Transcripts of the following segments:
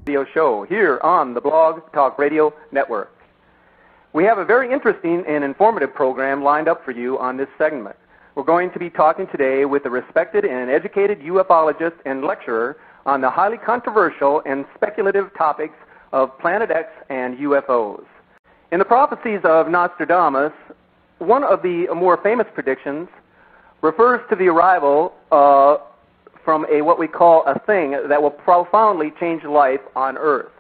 Radio show here on the Blog Talk Radio Network. We have a very interesting and informative program lined up for you on this segment. We're going to be talking today with a respected and educated ufologist and lecturer on the highly controversial and speculative topics of Planet X and UFOs. In the prophecies of Nostradamus, one of the more famous predictions refers to the arrival from what we call a thing that will profoundly change life on Earth.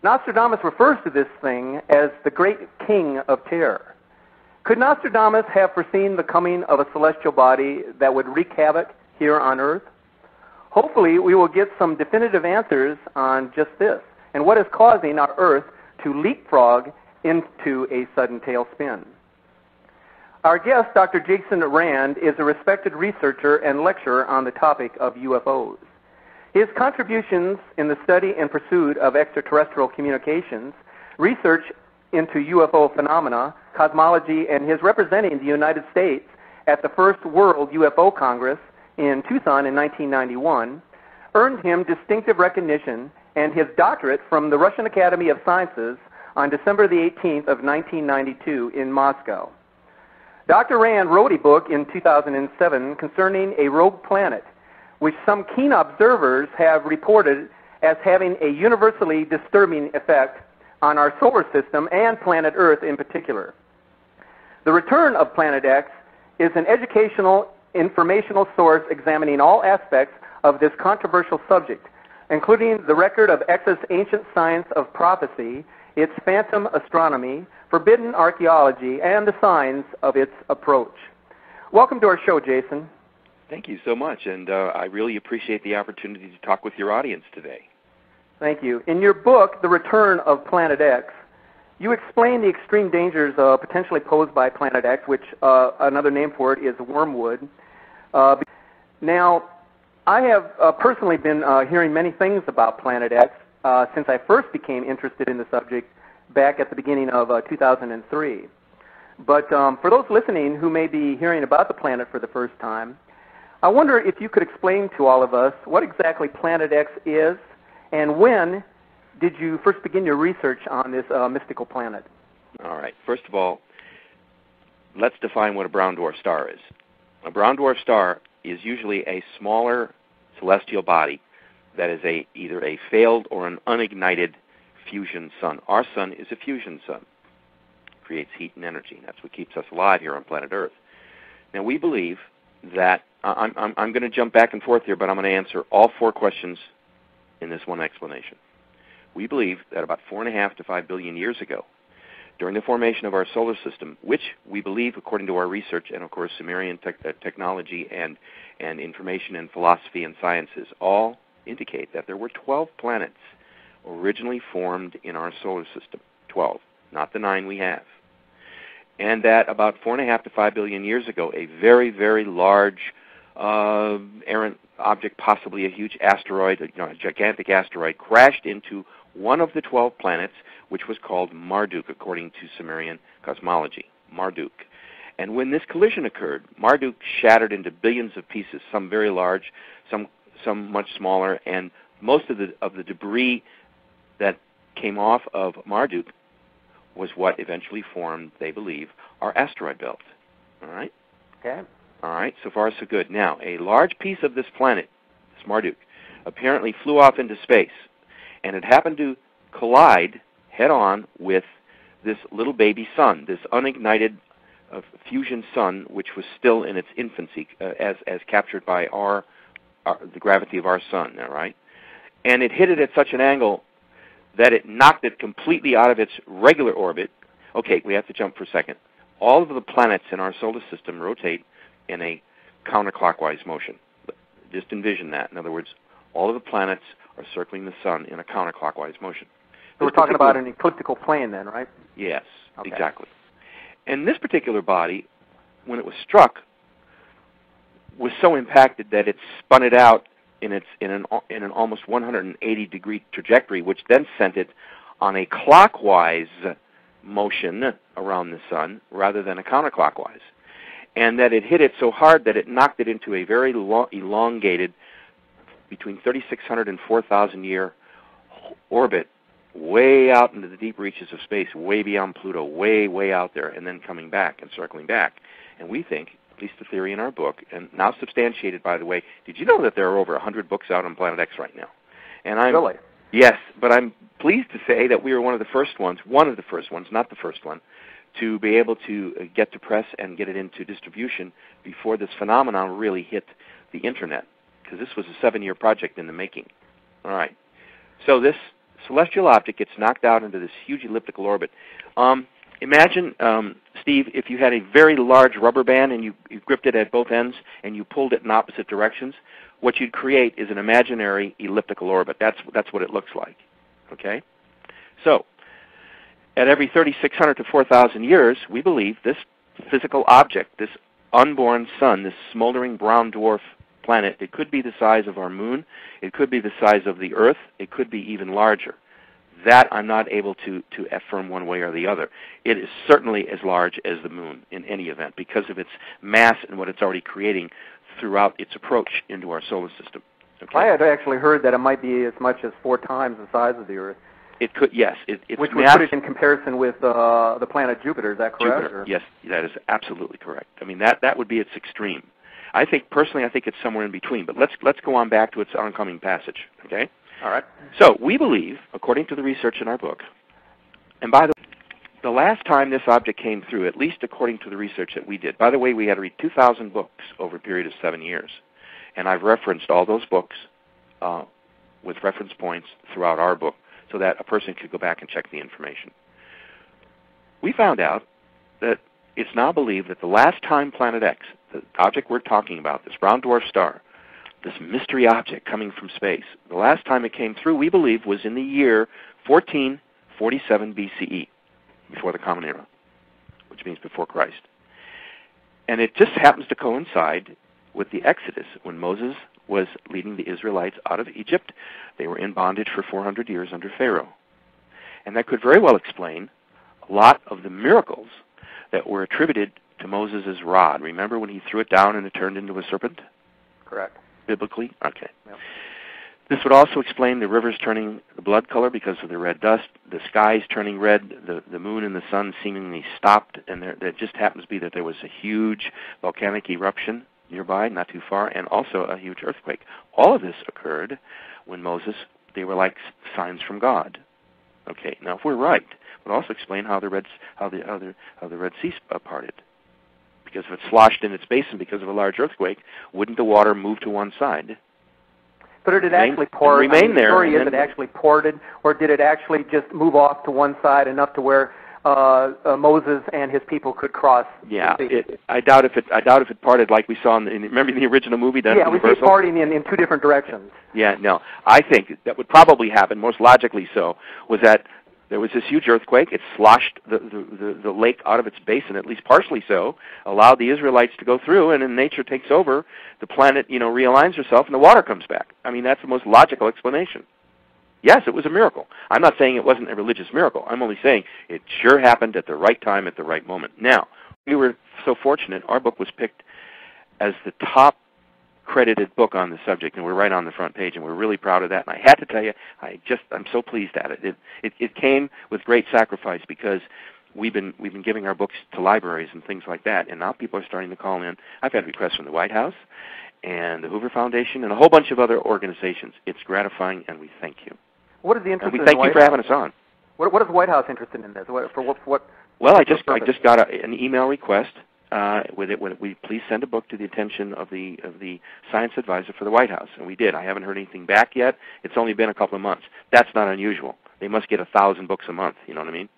Nostradamus refers to this thing as the Great King of Terror. Could Nostradamus have foreseen the coming of a celestial body that would wreak havoc here on Earth? Hopefully, we will get some definitive answers on just this and what is causing our Earth to leapfrog into a sudden tailspin. Our guest, Dr. Jason Rand, is a respected researcher and lecturer on the topic of UFOs. His contributions in the study and pursuit of extraterrestrial communications, research into UFO phenomena, cosmology, and his representing the United States at the first World UFO Congress in Tucson in 1991, earned him distinctive recognition and his doctorate from the Russian Academy of Sciences on December the 18th of 1992 in Moscow. Dr. Rand wrote a book in 2007 concerning a rogue planet, which some keen observers have reported as having a universally disturbing effect on our solar system and planet Earth in particular. The Return of Planet X is an educational, informational source examining all aspects of this controversial subject, including the record of X's ancient science of prophecy, its phantom astronomy, forbidden archaeology, and the signs of its approach. Welcome to our show, Jason. Thank you so much, and I really appreciate the opportunity to talk with your audience today. Thank you. In your book, The Return of Planet X, you explain the extreme dangers potentially posed by Planet X, which another name for it is wormwood. Now, I have personally been hearing many things about Planet X since I first became interested in the subject back at the beginning of 2003. But for those listening who may be hearing about the planet for the first time, I wonder if you could explain to all of us what exactly Planet X is and when did you first begin your research on this mystical planet? All right. First of all, let's define what a brown dwarf star is. A brown dwarf star is usually a smaller celestial body that is either a failed or an unignited fusion sun. Our sun is a fusion sun. It creates heat and energy. That's what keeps us alive here on planet Earth. Now, we believe that, I'm going to jump back and forth here, but I'm going to answer all four questions in this one explanation. We believe that about 4.5 to 5 billion years ago, during the formation of our solar system, which we believe, according to our research and, of course, Sumerian technology and information and philosophy and sciences, all indicate that there were 12 planets originally formed in our solar system. 12, not the 9 we have. And that about 4.5 to 5 billion years ago, a very, very large errant object, possibly a huge asteroid, a gigantic asteroid, crashed into one of the 12 planets, which was called Marduk, according to Sumerian cosmology, Marduk. And when this collision occurred, Marduk shattered into billions of pieces, some very large, some much smaller, and most of the debris that came off of Marduk was what eventually formed, they believe, our asteroid belt. All right? Okay. All right, so far so good. Now, a large piece of this planet, this Marduk, apparently flew off into space, and it happened to collide head-on with this little baby sun, this unignited fusion sun, which was still in its infancy, as captured by the gravity of our sun, all right? And it hit it at such an angle that it knocked it completely out of its regular orbit. Okay, we have to jump for a second. All of the planets in our solar system rotate in a counterclockwise motion. Just envision that. In other words, all of the planets are circling the sun in a counterclockwise motion. So we're talking about an elliptical plane then, right? Yes, okay. Exactly. And this particular body, when it was struck, was so impacted that it spun it out in an almost 180-degree trajectory, which then sent it on a clockwise motion around the sun rather than a counterclockwise. And that it hit it so hard that it knocked it into a very elongated, between 3,600 and 4,000 year orbit way out into the deep reaches of space, way beyond Pluto, way, way out there, and then coming back and circling back. And we think, at least the theory in our book, and now substantiated, by the way, did you know that there are over 100 books out on Planet X right now? And Really? Yes, but I'm pleased to say that we were one of the first ones, not the first one, to be able to get to press and get it into distribution before this phenomenon really hit the Internet, because this was a 7-year project in the making. All right. So this celestial object gets knocked out into this huge elliptical orbit. Imagine, Steve, if you had a very large rubber band and you gripped it at both ends and you pulled it in opposite directions, what you'd create is an imaginary elliptical orbit. That's what it looks like. Okay? So, at every 3,600 to 4,000 years, we believe this physical object, this unborn sun, this smoldering brown dwarf planet, it could be the size of our moon, it could be the size of the Earth, it could be even larger. That I'm not able to affirm one way or the other. It is certainly as large as the moon in any event because of its mass and what it's already creating throughout its approach into our solar system. Okay? I had actually heard that it might be as much as 4 times the size of the Earth. It could, yes. Its which would mass, put it in comparison with the planet Jupiter. Is that correct? Jupiter, yes, that is absolutely correct. I mean, that would be its extreme. I think it's somewhere in between. But let's go on back to its oncoming passage. Okay. All right. So we believe, according to the research in our book, and by the last time this object came through, at least according to the research that we did. By the way, we had to read 2,000 books over a period of 7 years, and I've referenced all those books with reference points throughout our book, so that a person could go back and check the information. We found out that it's now believed that the last time Planet X, the object we're talking about, this brown dwarf star, this mystery object coming from space, the last time it came through, we believe, was in the year 1447 BCE, before the Common Era, which means before Christ. And it just happens to coincide with the Exodus, when Moses was leading the Israelites out of Egypt. They were in bondage for 400 years under Pharaoh. And that could very well explain a lot of the miracles that were attributed to Moses' rod. Remember when he threw it down and it turned into a serpent? Correct. Biblically? Okay. Yep. This would also explain the rivers turning the blood color because of the red dust, the skies turning red, the moon and the sun seemingly stopped, and there just happens to be that there was a huge volcanic eruption nearby, not too far, and also a huge earthquake. All of this occurred when they were like signs from God. Okay, now if we're right, it would also explain how the Red Sea parted. Because if it sloshed in its basin because of a large earthquake, wouldn't the water move to one side? So did it actually pour? Remain there. Story is it actually ported, or did it actually just move off to one side enough to where Moses and his people could cross? Yeah, I doubt if it parted like we saw remember in the original movie done. Yeah, we see it parting in 2 different directions. Yeah, no, I think that would probably happen, most logically so, was that there was this huge earthquake. It sloshed the lake out of its basin, at least partially so, allowed the Israelites to go through, and then nature takes over. The planet, realigns herself, and the water comes back. I mean, that's the most logical explanation. Yes, it was a miracle. I'm not saying it wasn't a religious miracle. I'm only saying it sure happened at the right time, at the right moment. Now, we were so fortunate. Our book was picked as the top credited book on the subject, and we're right on the front page, and we're really proud of that. And I had to tell you, I'm so pleased at it. It came with great sacrifice because we've been giving our books to libraries and things like that, and now people are starting to call in. I've had requests from the White House and the Hoover Foundation and a whole bunch of other organizations. It's gratifying, and we thank you. What is the interest? And we thank you for having us on. What is the White House interested in this? Well, I just got an email request. With it, we please send a book to the attention of the science advisor for the White House, and we did. I haven't heard anything back yet. It's only been a couple of months. That's not unusual. They must get 1,000 books a month. You know what I mean?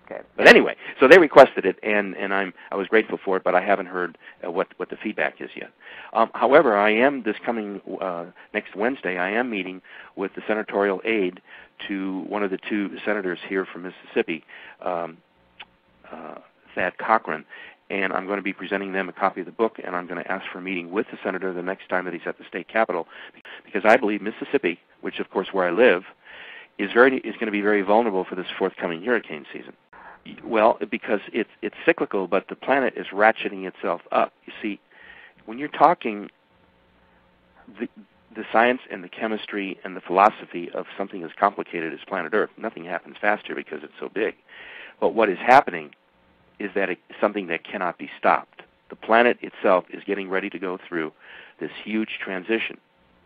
Okay. But anyway, so they requested it, and I was grateful for it, but I haven't heard what the feedback is yet. However, I am this coming next Wednesday. I am meeting with the senatorial aide to one of the 2 senators here from Mississippi, Thad Cochran. And I'm going to be presenting them a copy of the book, and I'm going to ask for a meeting with the senator the next time that he's at the state capitol, because I believe Mississippi, which of course where I live, is going to be very vulnerable for this forthcoming hurricane season. Well, because it's cyclical, but the planet is ratcheting itself up. You see, when you're talking, the science and the chemistry and the philosophy of something as complicated as planet Earth. Nothing happens faster because it's so big. But what is happening is that it's something that cannot be stopped. The planet itself is getting ready to go through this huge transition.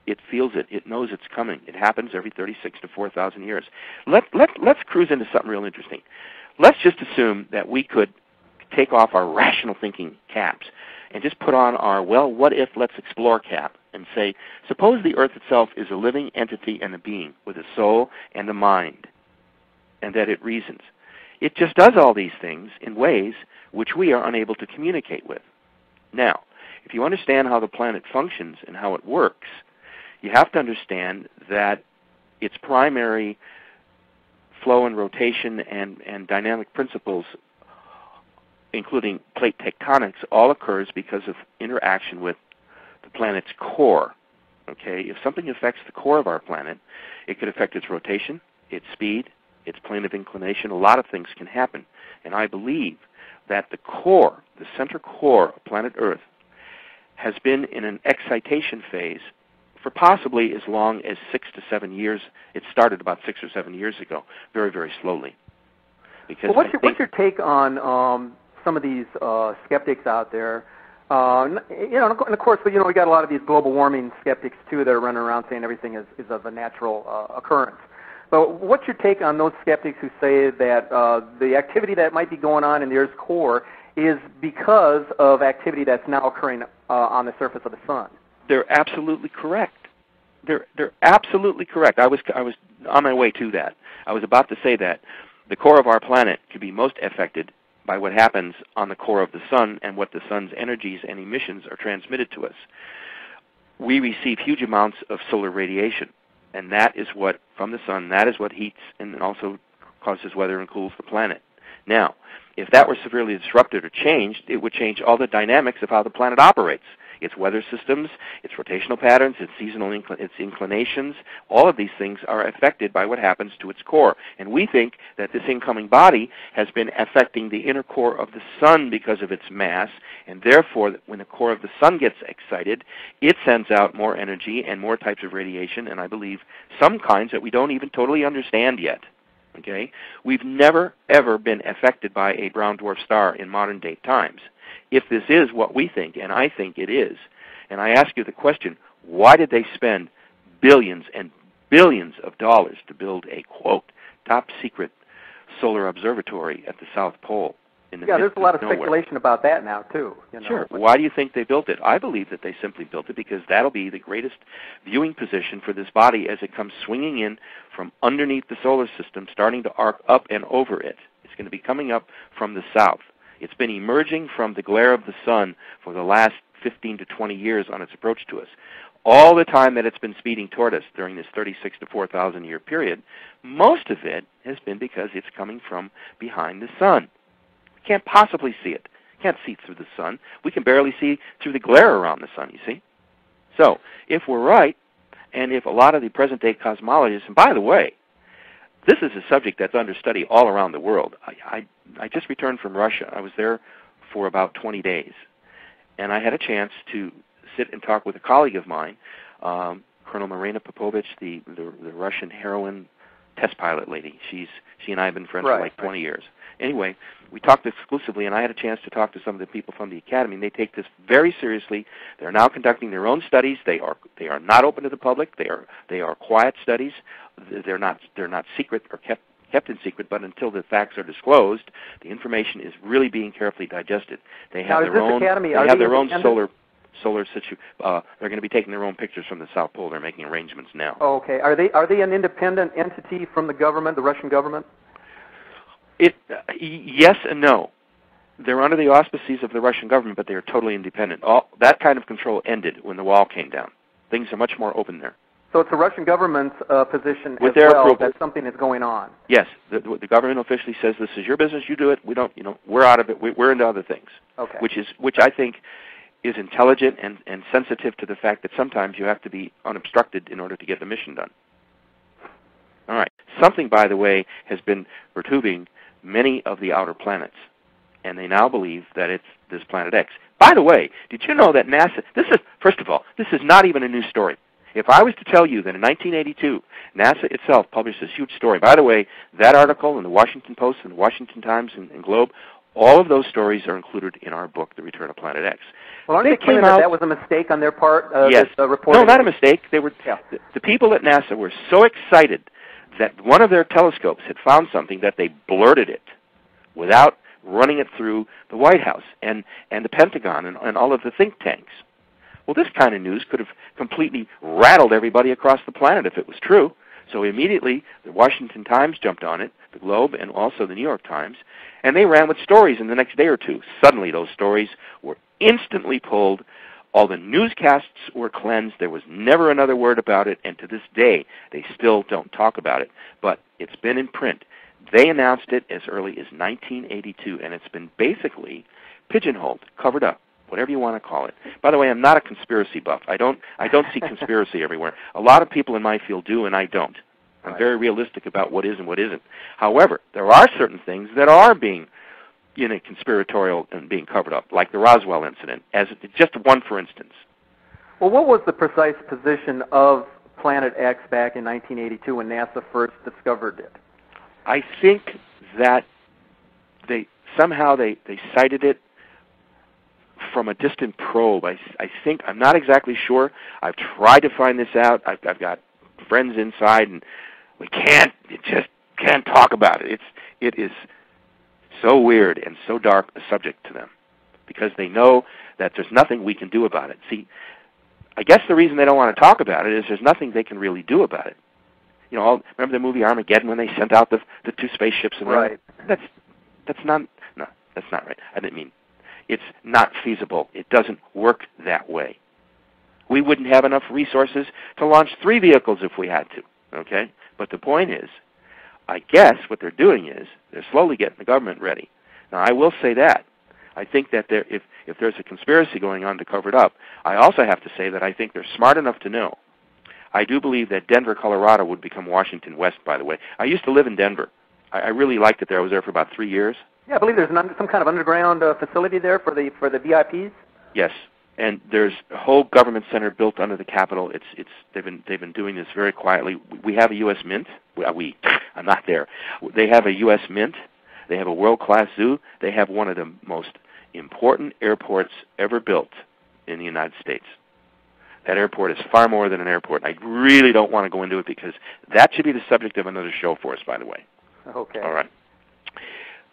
It feels it. It knows it's coming. It happens every 36 to 4,000 years. Let's cruise into something real interesting. Let's just assume that we could take off our rational thinking caps and just put on our, well, what if, let's explore cap and say, suppose the Earth itself is a living entity and a being with a soul and a mind, and that it reasons. It just does all these things in ways which we are unable to communicate with. Now, if you understand how the planet functions and how it works, you have to understand that its primary flow and rotation and dynamic principles, including plate tectonics, all occurs because of interaction with the planet's core. Okay? If something affects the core of our planet, it could affect its rotation, its speed, its plane of inclination. A lot of things can happen. And I believe that the core, the center core of planet Earth, has been in an excitation phase for possibly as long as 6 to 7 years. It started about 6 or 7 years ago, very, very slowly. Because well, what's your take on some of these skeptics out there? And of course, we got a lot of these global warming skeptics too that are running around saying everything is of a natural occurrence. But what's your take on those skeptics who say that the activity that might be going on in the Earth's core is because of activity that's now occurring on the surface of the sun? They're absolutely correct. They're absolutely correct. I was on my way to that. I was about to say that the core of our planet could be most affected by what happens on the core of the sun and what the sun's energies and emissions are transmitted to us. We receive huge amounts of solar radiation, and that is what, from the sun, that is what heats and also causes weather and cools the planet. Now, if that were severely disrupted or changed, it would change all the dynamics of how the planet operates. Its weather systems, its rotational patterns, its seasonal its inclinations, all of these things are affected by what happens to its core. And we think that this incoming body has been affecting the inner core of the sun because of its mass, and therefore when the core of the sun gets excited, it sends out more energy and more types of radiation, and I believe some kinds that we don't even totally understand yet. Okay? We've never, ever been affected by a brown dwarf star in modern day times. If this is what we think, and I think it is, and I ask you the question, why did they spend billions and billions of dollars to build a, quote, top secret solar observatory at the South Pole? There's a lot of speculation about that now, too. Sure. Why do you think they built it? I believe that they simply built it because that'll be the greatest viewing position for this body as it comes swinging in from underneath the solar system, starting to arc up and over it. It's going to be coming up from the south. It's been emerging from the glare of the sun for the last 15 to 20 years on its approach to us. All the time that it's been speeding toward us during this 36 to 4,000 year period, most of it has been because it's coming from behind the sun. We can't possibly see it. Can't see through the sun. We can barely see through the glare around the sun, you see? So, if we're right, and if a lot of the present-day cosmologists, and by the way, this is a subject that's under study all around the world. I just returned from Russia. I was there for about 20 days. And I had a chance to sit and talk with a colleague of mine, Colonel Marina Popovich, the Russian heroine test pilot lady. She and I have been friends for like 20 years. Anyway, we talked exclusively, and I had a chance to talk to some of the people from the academy, and they take this very seriously. They're now conducting their own studies. They are not open to the public. They are quiet studies. They're not secret or kept in secret, but until the facts are disclosed, the information is really being carefully digested. They have their own. They have their own solar situ. They're going to be taking their own pictures from the South Pole. They're making arrangements now. Oh, okay. Are they an independent entity from the government, the Russian government? Yes and no. They're under the auspices of the Russian government, but they are totally independent. That kind of control ended when the wall came down. Things are much more open there. So it's the Russian government's position with as their well approval that something is going on. Yes, the government officially says this is your business. You do it. We don't. We're out of it. We're into other things. Okay. Which I think is intelligent and sensitive to the fact that sometimes you have to be unobstructed in order to get the mission done. All right. Something, by the way, has been perturbing many of the outer planets, and they now believe that it's this planet X. By the way, did you know that NASA, first of all, this is not even a new story. If I was to tell you that in 1982, NASA itself published this huge story. By the way, that article in the Washington Post and the Washington Times and Globe, all of those stories are included in our book, The Return of Planet X. Well, aren't they claiming that was a mistake on their part? Yes. No, not a mistake. They were the people at NASA were so excited that one of their telescopes had found something that they blurted it without running it through the White House and the Pentagon and all of the think tanks. Well, this kind of news could have completely rattled everybody across the planet if it was true. So immediately, the Washington Times jumped on it, the Globe, and also the New York Times, and they ran with stories in the next day or two. Suddenly, those stories were instantly pulled. All the newscasts were cleansed. There was never another word about it, and to this day, they still don't talk about it. But it's been in print. They announced it as early as 1982, and it's been basically pigeonholed, covered up, whatever you want to call it. By the way, I'm not a conspiracy buff. I don't see conspiracy everywhere. A lot of people in my field do, and I don't. I'm very realistic about what is and what isn't. However, there are certain things that are being conspiratorial and being covered up, like the Roswell incident, as just one for instance. Well, what was the precise position of Planet X back in 1982 when NASA first discovered it? I think that they cited it from a distant probe. I think, I'm not exactly sure. I've tried to find this out. I've got friends inside, and we just can't talk about it. It is so weird and so dark a subject to them because they know that there's nothing we can do about it. See, I guess the reason they don't want to talk about it is there's nothing they can really do about it. Remember the movie Armageddon when they sent out the two spaceships? Right. That's not right. I didn't mean, it's not feasible. It doesn't work that way. We wouldn't have enough resources to launch 3 vehicles if we had to, okay? But the point is, I guess what they're doing is they're slowly getting the government ready. Now, I will say that. I think that if there's a conspiracy going on to cover it up, I also have to say that I think they're smart enough to know. I do believe that Denver, Colorado would become Washington West, by the way. I used to live in Denver. I really liked it there. I was there for about 3 years. Yeah, I believe there's some kind of underground facility there for the VIPs. Yes, and there's a whole government center built under the Capitol. They've been doing this very quietly. We have a U.S. Mint. I'm not there. They have a U.S. Mint. They have a world-class zoo. They have one of the most important airports ever built in the United States. That airport is far more than an airport. I really don't want to go into it because that should be the subject of another show for us, by the way. Okay. All right.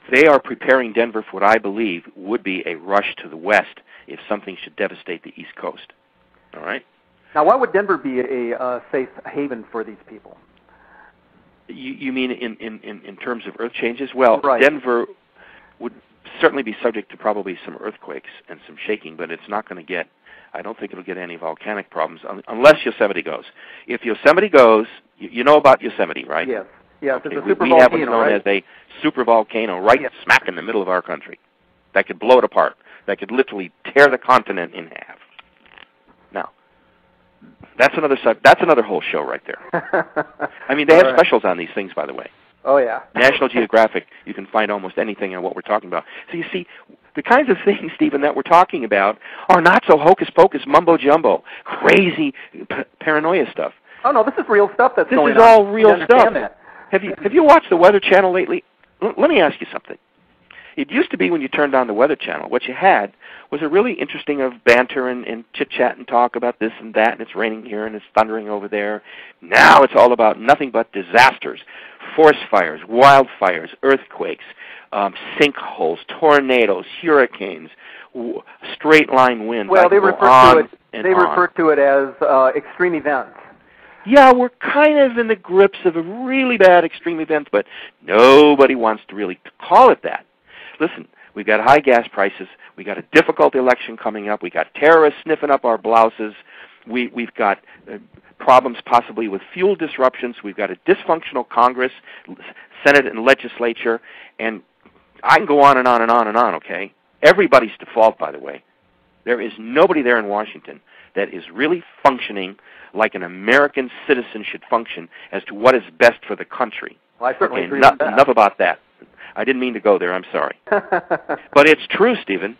They are preparing Denver for what I believe would be a rush to the west if something should devastate the East Coast. All right? Now, why would Denver be a safe haven for these people? You mean in terms of earth changes? Well, right. Denver would certainly be subject to probably some earthquakes and some shaking, but it's not going to get, I don't think it'll get any volcanic problems unless Yosemite goes. If Yosemite goes, you know about Yosemite, right? Yes. Yes, okay. It's a super we volcano, have what's known as a super volcano right smack in the middle of our country that could blow it apart, that could literally tear the continent in half. Now, that's another whole show right there. I mean, they have specials on these things, by the way. Oh, yeah. National Geographic, you can find almost anything on what we're talking about. So you see, the kinds of things, Stephen, that we're talking about are not so hocus-pocus, mumbo-jumbo, crazy paranoia stuff. Oh, no, this is real stuff that's going on. This is all real stuff. That. Have you watched the Weather Channel lately? Let me ask you something. It used to be when you turned on the Weather Channel, what you had was a really interesting of banter and chit-chat and talk about this and that, and it's raining here and it's thundering over there. Now it's all about nothing but disasters, forest fires, wildfires, earthquakes, sinkholes, tornadoes, hurricanes, straight-line winds. Well, they refer to it as extreme events. Yeah, we're kind of in the grips of a really bad extreme event, but nobody wants to really call it that. Listen, we've got high gas prices. We've got a difficult election coming up. We've got terrorists sniffing up our blouses. We've got problems possibly with fuel disruptions. We've got a dysfunctional Congress, Senate, and legislature. And I can go on and on and on and on, okay? Everybody's to fault, by the way. There is nobody there in Washington that is really functioning like an American citizen should function as to what is best for the country. Well, I certainly agree with that. Enough about that. I didn't mean to go there. I'm sorry. But it's true, Stephen.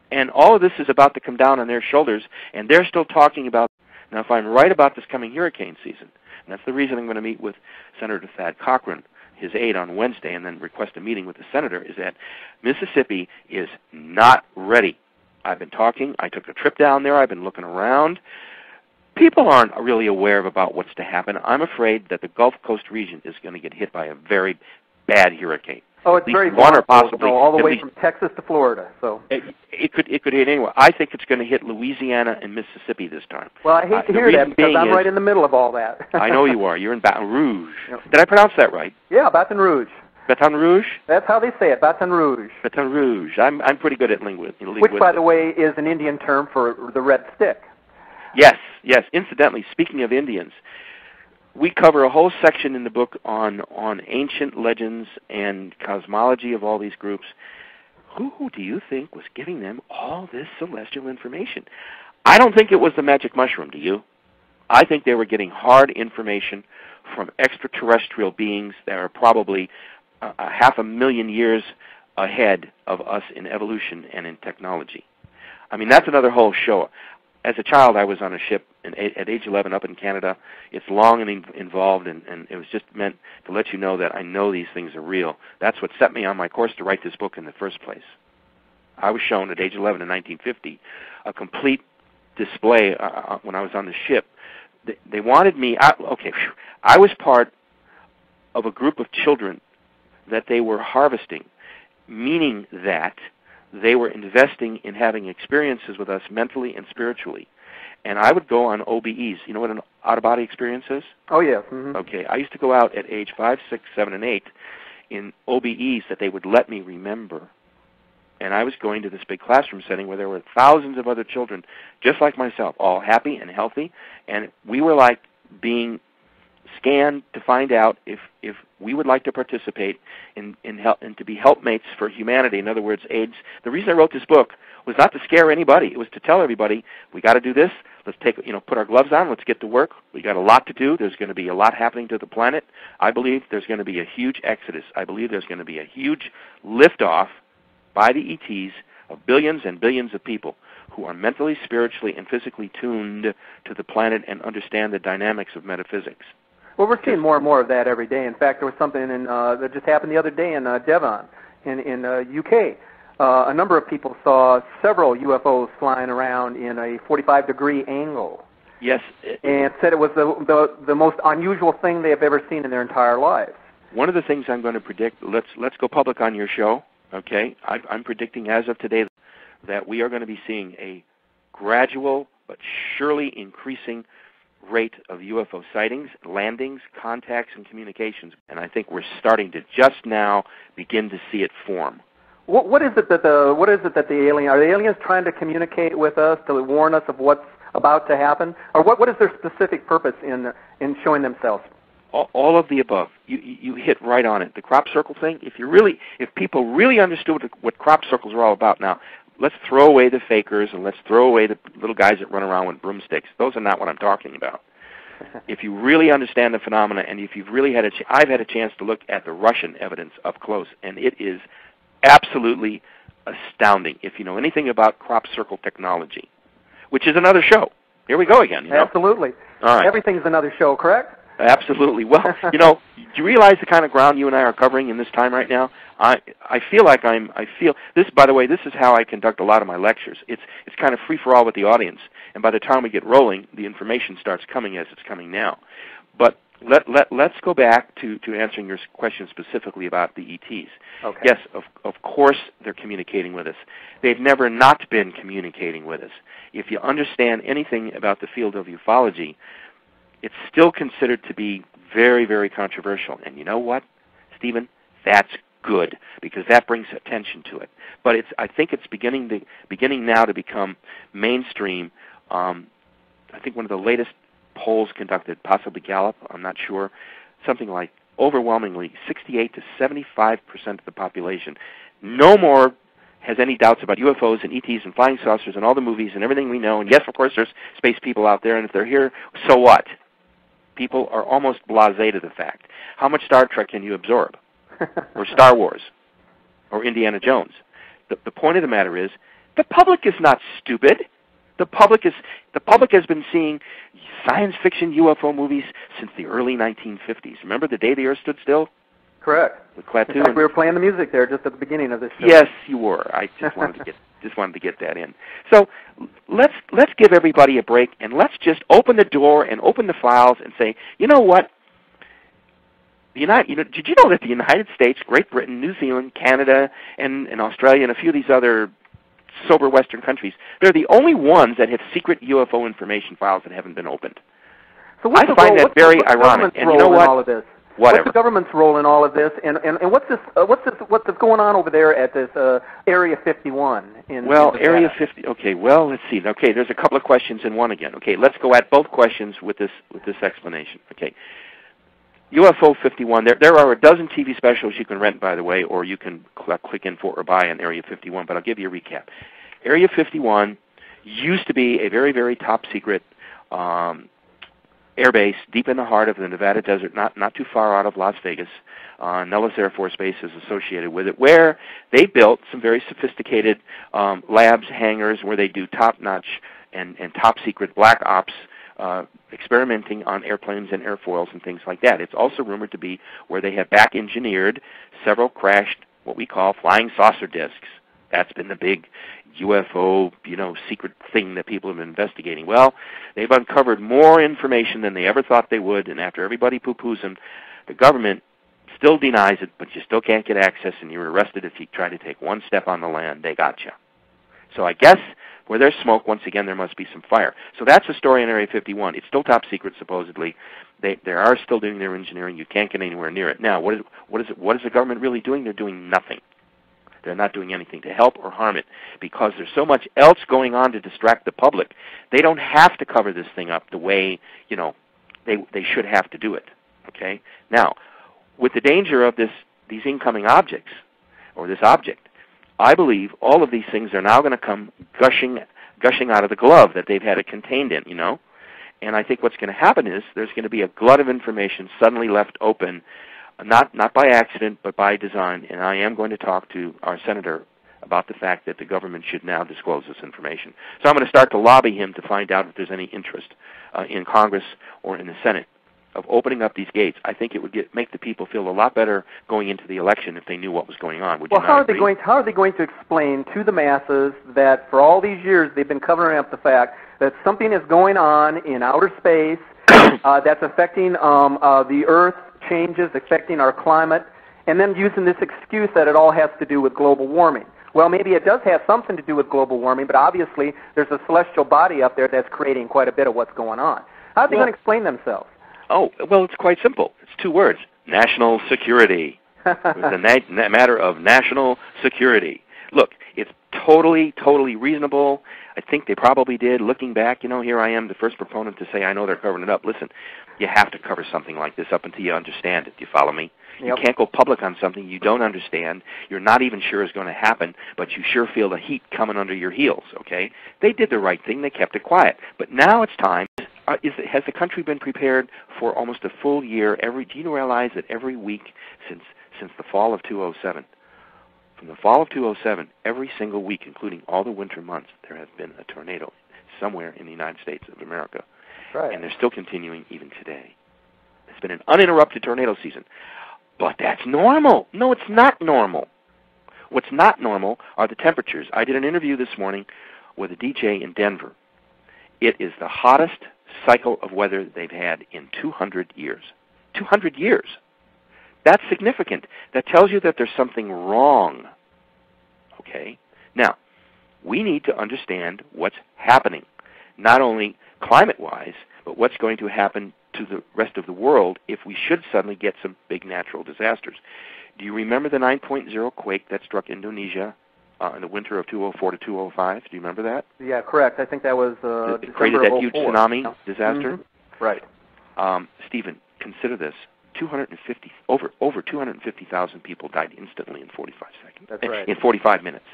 And all of this is about to come down on their shoulders, and they're still talking about Now, if I'm right about this coming hurricane season, and that's the reason I'm going to meet with Senator Thad Cochran, his aide, on Wednesday, and then request a meeting with the senator, is that Mississippi is not ready. I've been talking. I took a trip down there. I've been looking around. People aren't really aware about what's to happen. I'm afraid that the Gulf Coast region is going to get hit by a very bad hurricane. Oh, it's very one or possibly all the way from Texas to Florida. So it could hit anywhere. I think it's going to hit Louisiana and Mississippi this time. Well, I hate to hear that because I'm right in the middle of all that. I know you are. You're in Baton Rouge. Yep. Did I pronounce that right? Yeah, Baton Rouge. Baton Rouge? That's how they say it, Baton Rouge. Baton Rouge. I'm pretty good at linguistics. Which, by the way, is an Indian term for the red stick. Yes, yes. Incidentally, speaking of Indians, we cover a whole section in the book on ancient legends and cosmology of all these groups. Who do you think was giving them all this celestial information? I don't think it was the magic mushroom, do you? I think they were getting hard information from extraterrestrial beings that are probably 500,000 years ahead of us in evolution and in technology. I mean, that's another whole show. As a child, I was on a ship at age 11 up in Canada. It's long and involved, and it was just meant to let you know that I know these things are real. That's what set me on my course to write this book in the first place. I was shown at age 11 in 1950 a complete display when I was on the ship. They wanted me, I was part of a group of children that they were harvesting, meaning that they were investing in having experiences with us mentally and spiritually. And I would go on OBEs. You know what an out-of-body experience is? Oh, yes. Mm-hmm. Okay. I used to go out at age 5, 6, 7, and 8 in OBEs that they would let me remember. And I was going to this big classroom setting where there were thousands of other children, just like myself, all happy and healthy. And we were like being scanned to find out if we would like to participate in help and to be helpmates for humanity. In other words, AIDS. The reason I wrote this book was not to scare anybody. It was to tell everybody, we got to do this. Let's put our gloves on. Let's get to work. We got a lot to do. There's going to be a lot happening to the planet. I believe there's going to be a huge exodus. I believe there's going to be a huge liftoff by the ETs of billions and billions of people who are mentally, spiritually, and physically tuned to the planet and understand the dynamics of metaphysics. Well, we're seeing more and more of that every day. In fact, there was something that just happened the other day in Devon, in UK. A number of people saw several UFOs flying around in a 45-degree angle. Yes. And said it was the most unusual thing they have ever seen in their entire lives. One of the things I'm going to predict, let's go public on your show, okay? I'm predicting as of today that we are going to be seeing a gradual but surely increasing rate of UFO sightings, landings, contacts, and communications. And I think we're starting to just now begin to see it form. What is it that are the aliens trying to communicate with us to warn us of what's about to happen, or what is their specific purpose in showing themselves? All of the above. You hit right on it. The crop circle thing. If people really understood what crop circles are all about now. Let's throw away the fakers and let's throw away the little guys that run around with broomsticks. Those are not what I'm talking about. If you really understand the phenomena, and if you've really had I've had a chance to look at the Russian evidence up close, and it is absolutely astounding. If you know anything about crop circle technology, which is another show. Here we go again. You know? Absolutely. All right. Everything's another show, correct? Absolutely. Well, do you realize the kind of ground you and I are covering in this time right now? I feel like I feel this. By the way, this is how I conduct a lot of my lectures. It's kind of free for all with the audience, and by the time we get rolling, the information starts coming as it's coming now. But let's go back to answering your question specifically about the ETs. Okay. Yes, of course they're communicating with us. They've never not been communicating with us. If you understand anything about the field of ufology, it's still considered to be very, very controversial. And you know what, Stephen? That's good, because that brings attention to it. But I think it's beginning now to become mainstream. I think one of the latest polls conducted, possibly Gallup, I'm not sure, something like overwhelmingly 68 to 75% of the population no more has any doubts about UFOs and ETs and flying saucers and all the movies and everything we know. And yes, of course, there's space people out there, and if they're here, so what? People are almost blasé to the fact. How much Star Trek can you absorb? Or Star Wars? Or Indiana Jones? The point of the matter is, the public is not stupid. The public has been seeing science fiction UFO movies since the early 1950s. Remember The Day the Earth Stood Still? Correct. With Klaatu. In fact, we were playing the music there just at the beginning of this show. Yes, you were. I just wanted to get that in. So let's give everybody a break, and let's just open the door and open the files and say, you know what? Did you know that the United States, Great Britain, New Zealand, Canada, and Australia, and a few of these other sober Western countries, they're the only ones that have secret UFO information files that haven't been opened. So I find that very ironic. And you know what? All of this? Whatever. What's the government's role in all of this? And what's going on over there at this Area 51? Area 50. Okay. Well, let's see. Okay, there's a couple of questions in one again. Okay, let's go at both questions with this explanation. Okay. UFO 51, there are a dozen TV specials you can rent, by the way, or you can click in for or buy on Area 51, but I'll give you a recap. Area 51 used to be a very, very top secret air base deep in the heart of the Nevada desert, not too far out of Las Vegas. Nellis Air Force Base is associated with it, where they built some very sophisticated labs, hangars, where they do top-notch and top-secret black ops experimenting on airplanes and airfoils and things like that. It's also rumored to be where they have back-engineered several crashed, what we call flying saucer discs. That's been the big UFO, secret thing that people have been investigating. Well, they've uncovered more information than they ever thought they would, and after everybody poo-poos them, the government still denies it, but you still can't get access, and you're arrested if you try to take one step on the land. They got you. So I guess where there's smoke, once again, there must be some fire. So that's the story in Area 51. It's still top secret, supposedly. They are still doing their engineering. You can't get anywhere near it. Now, what is the government really doing? They're doing nothing. They're not doing anything to help or harm it because there's so much else going on to distract the public. They don't have to cover this thing up the way, they should have to do it. Okay? Now, with the danger of these incoming objects, or this object, I believe all of these things are now going to come gushing out of the glove that they've had it contained in, And I think what's going to happen is there's going to be a glut of information suddenly left open, not by accident, but by design. And I am going to talk to our senator about the fact that the government should now disclose this information. So I'm going to start to lobby him to find out if there's any interest in Congress or in the Senate of opening up these gates. I think it would make the people feel a lot better going into the election if they knew what was going on. Would you not agree? How are they going to explain to the masses that for all these years they've been covering up the fact that something is going on in outer space that's affecting the Earth changes, affecting our climate, and then using this excuse that it all has to do with global warming? Well, maybe it does have something to do with global warming, but obviously there's a celestial body up there that's creating quite a bit of what's going on. How are they going to explain themselves? Oh, well, it's quite simple. It's two words: national security. It's a matter of national security. Look, it's totally, totally reasonable. I think they probably did. Looking back, here I am, the first proponent to say I know they're covering it up. Listen, you have to cover something like this up until you understand it. Do you follow me? Yep. You can't go public on something you don't understand, you're not even sure is going to happen, but you sure feel the heat coming under your heels, okay? They did the right thing. They kept it quiet. But now it's time. Has the country been prepared for almost a full year? Do you realize that every week since the fall of 2007, from the fall of 2007, every single week, including all the winter months, there has been a tornado somewhere in the United States of America. Right. And they're still continuing even today. It's been an uninterrupted tornado season. But that's normal. No, it's not normal. What's not normal are the temperatures. I did an interview this morning with a DJ in Denver. It is the hottest cycle of weather they've had in 200 years. 200 years. That's significant. That tells you that there's something wrong. Okay? Now, we need to understand what's happening, not only climate-wise, but what's going to happen to the rest of the world if we should suddenly get some big natural disasters. Do you remember the 9.0 quake that struck Indonesia in the winter of 2004 to 2005? Do you remember that? Yeah, correct. I think that was it created that huge tsunami disaster. Mm-hmm. Right. Stephen, consider this: over 250,000 people died instantly in 45 seconds. That's right. In 45 minutes.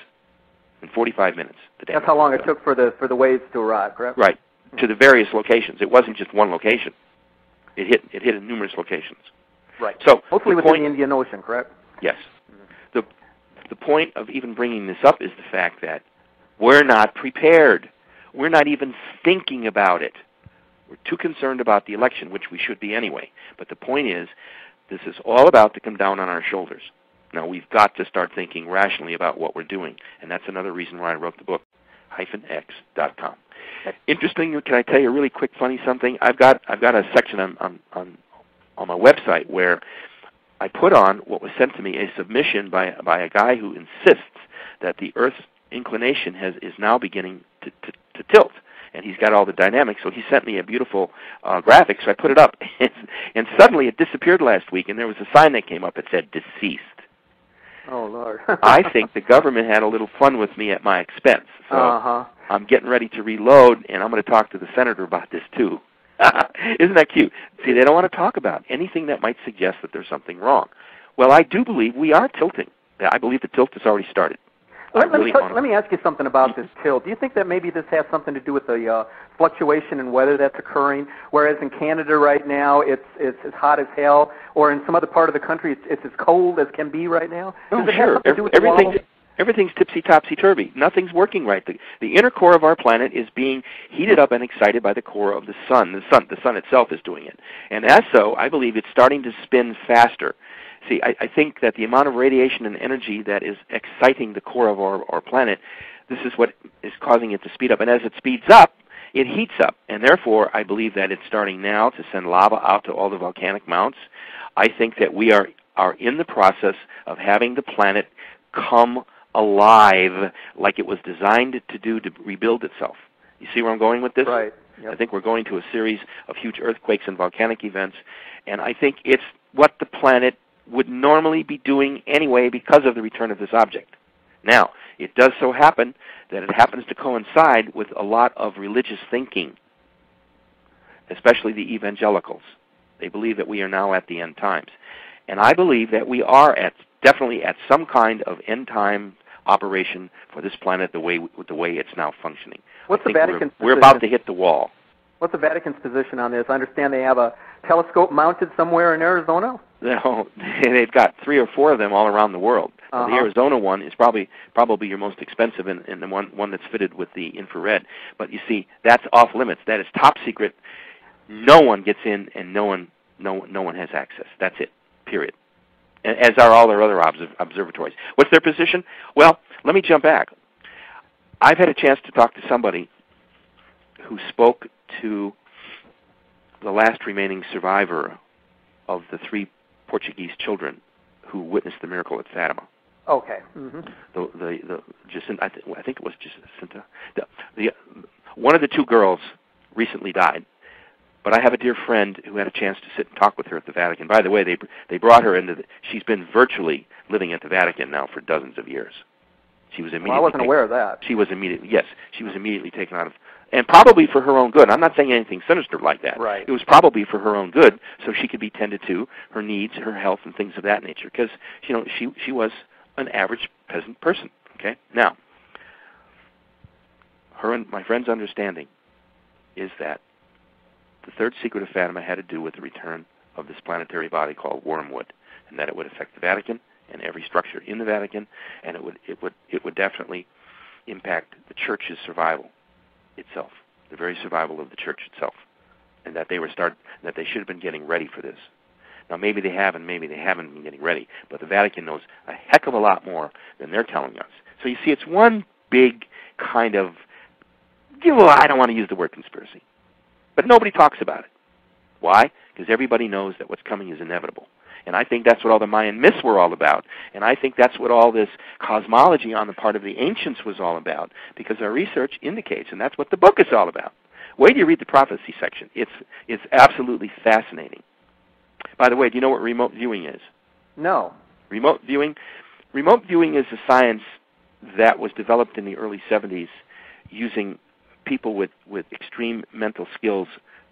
In 45 minutes. That's how long it took for the waves to arrive, correct? Right. To the various locations. It wasn't just one location. It hit in numerous locations. Right. So mostly within the Indian Ocean, correct? Yes. Mm-hmm. The point of even bringing this up is the fact that we're not prepared. We're not even thinking about it. We're too concerned about the election, which we should be anyway. But the point is, this is all about to come down on our shoulders. Now, we've got to start thinking rationally about what we're doing, and that's another reason why I wrote the book, -x.com. Interesting, can I tell you a really quick funny something? I've got a section on my website where I put on what was sent to me, a submission by a guy who insists that the Earth's inclination is now beginning to tilt. And he's got all the dynamics, so he sent me a beautiful graphic, so I put it up. And suddenly it disappeared last week, and there was a sign that came up that said, deceased. Oh, Lord. I think the government had a little fun with me at my expense. So I'm getting ready to reload, and I'm going to talk to the senator about this, too. Isn't that cute? See, they don't want to talk about anything that might suggest that there's something wrong. Well, I do believe we are tilting. I believe the tilt has already started. Let me ask you something about this tilt. Do you think that maybe this has something to do with the fluctuation in weather that's occurring, whereas in Canada right now it's as hot as hell, or in some other part of the country it's as cold as can be right now? Oh, sure. Everything's tipsy-topsy-turvy. Nothing's working right. The inner core of our planet is being heated up and excited by the core of the sun. The sun itself is doing it. And as so, I believe it's starting to spin faster. See, I think that the amount of radiation and energy that is exciting the core of our planet, this is what is causing it to speed up. And as it speeds up, it heats up. And therefore, I believe that it's starting now to send lava out to all the volcanic mounts. I think that we are in the process of having the planet come alive like it was designed to do to rebuild itself. You see where I'm going with this? Right. Yep. I think we're going to a series of huge earthquakes and volcanic events, and I think it's what the planet would normally be doing anyway because of the return of this object. Now, it does so happen that it happens to coincide with a lot of religious thinking, especially the evangelicals. They believe that we are now at the end times. And I believe that we are definitely at some kind of end time operation for this planet the way it's now functioning. What's the Vatican's position? We're about to hit the wall. What's the Vatican's position on this? I understand they have a telescope mounted somewhere in Arizona. No, they've got 3 or 4 of them all around the world. The Arizona one is probably your most expensive, and the one that's fitted with the infrared. But you see, that's off limits. That is top secret. No one gets in, and no one has access. That's it. Period. As are all their other observatories. What's their position? Well, let me jump back. I've had a chance to talk to somebody who spoke to the last remaining survivor of the 3 Portuguese children who witnessed the miracle at Fatima. Okay. Mm-hmm. I think it was Jacinta. One of the 2 girls recently died, but I have a dear friend who had a chance to sit and talk with her at the Vatican. By the way, they brought her into. She's been virtually living at the Vatican now for dozens of years. She was immediately. Well, I wasn't aware of that. She was immediately taken out of. And probably for her own good. I'm not saying anything sinister like that. Right. It was probably for her own good, so she could be tended to, her needs, her health, and things of that nature. Because she was an average peasant person. Okay. Now, her and my friend's understanding is that the 3rd secret of Fatima had to do with the return of this planetary body called wormwood, and that it would affect the Vatican and every structure in the Vatican, and it would definitely impact the Church's survival itself, the very survival of the Church itself, and that they should have been getting ready for this. Now, maybe they have, and maybe they haven't been getting ready, but the Vatican knows a heck of a lot more than they're telling us. So you see, it's one big kind of, I don't want to use the word conspiracy, but nobody talks about it. Why? Because everybody knows that what's coming is inevitable. And I think that's what all the Mayan myths were all about. And I think that's what all this cosmology on the part of the ancients was all about, because our research indicates, and that's what the book is all about. Wait till you read the prophecy section. It's absolutely fascinating. By the way, do you know what remote viewing is? No. Remote viewing is a science that was developed in the early 70s using people with extreme mental skills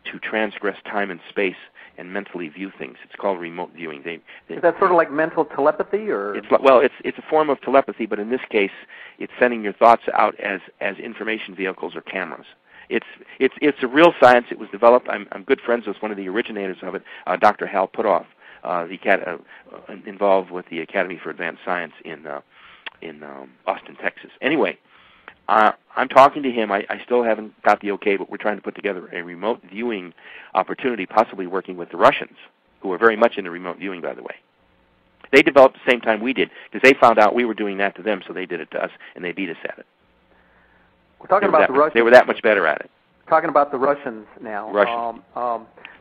to transgress time and space and mentally view things. It's called remote viewing. Is that sort of like mental telepathy, or? It's a form of telepathy, but in this case, it's sending your thoughts out as information vehicles or cameras. It's a real science. It was developed. I'm good friends with one of the originators of it, Dr. Hal Puthoff, involved with the Academy for Advanced Science in Austin, Texas. Anyway, I'm talking to him. I still haven't got the okay, but we're trying to put together a remote viewing opportunity, possibly working with the Russians, who are very much into remote viewing, by the way. They developed the same time we did, because they found out we were doing that to them, so they did it to us, and they beat us at it. We're talking about the Russians. They were that much better at it. Talking about the Russians now. Russians.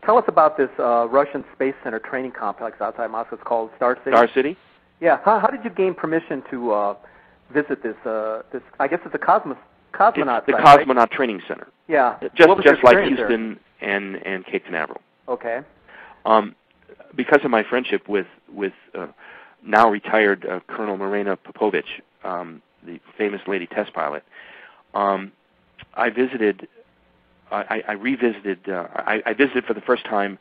Tell us about this Russian Space Center training complex outside Moscow. It's called Star City. Star City? Yeah. How did you gain permission to visit this? I guess it's a cosmonaut It's the site, Cosmonaut right? Training Center. Yeah. Just like Houston and Cape Canaveral. Okay. Because of my friendship with now retired Colonel Marina Popovich, the famous lady test pilot, I visited. I revisited. I visited for the first time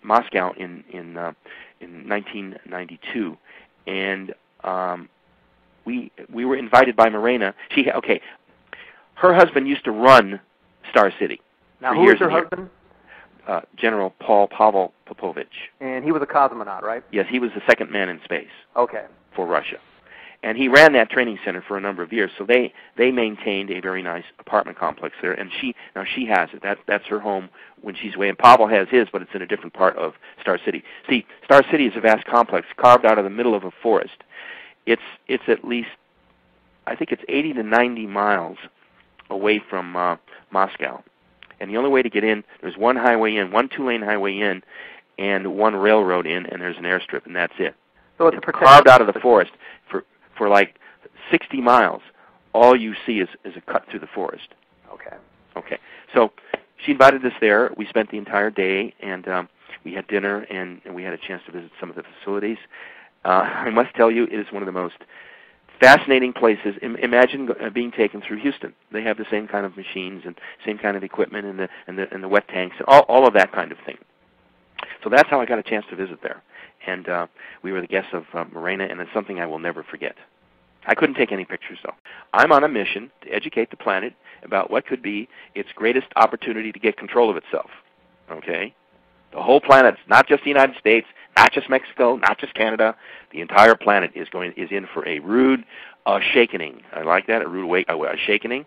Moscow in 1992, and we were invited by Marina. Her husband used to run Star City. Now, who is her husband? General Pavel Popovich. And he was a cosmonaut, right? Yes, he was the second man in space. Okay. For Russia. And he ran that training center for a number of years, so they maintained a very nice apartment complex there, and she has it. That's her home when she's away, and Pavel has his, but it's in a different part of Star City. See, Star City is a vast complex carved out of the middle of a forest. It's at least, I think it's 80 to 90 miles away from Moscow. And the only way to get in, there's one highway in, one two-lane highway in, and one railroad in, and there's an airstrip, and that's it. So it's carved out of the forest for like 60 miles. All you see is a cut through the forest. Okay. So she invited us there. We spent the entire day, and we had dinner, and we had a chance to visit some of the facilities. I must tell you, it is one of the most fascinating places. Imagine being taken through Houston. They have the same kind of machines and same kind of equipment and the wet tanks and all of that kind of thing. So that's how I got a chance to visit there. And we were the guests of Marina, and it's something I will never forget. I couldn't take any pictures, though. I'm on a mission to educate the planet about what could be its greatest opportunity to get control of itself. Okay? The whole planet, not just the United States, not just Mexico, not just Canada. The entire planet is in for a rude shakening. I like that, a rude shakening.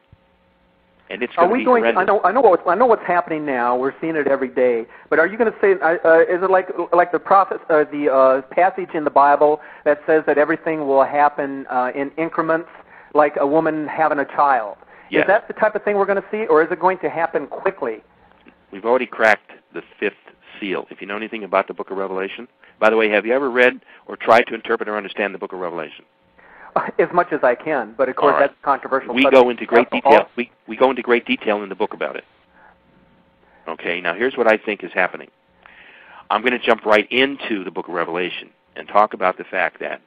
And it's going to be horrendous. I know what's happening now. We're seeing it every day. But are you going to say? Is it like the prophet, the passage in the Bible that says that everything will happen in increments, like a woman having a child? Yes. Is that the type of thing we're going to see, or is it going to happen quickly? We've already cracked the fifth seal. If you know anything about the Book of Revelation, by the way, have you ever read or tried to interpret or understand the Book of Revelation? As much as I can, but of course that's controversial. We go into great detail. We go into great detail in the book about it. Okay, now here's what I think is happening. I'm going to jump right into the Book of Revelation and talk about the fact that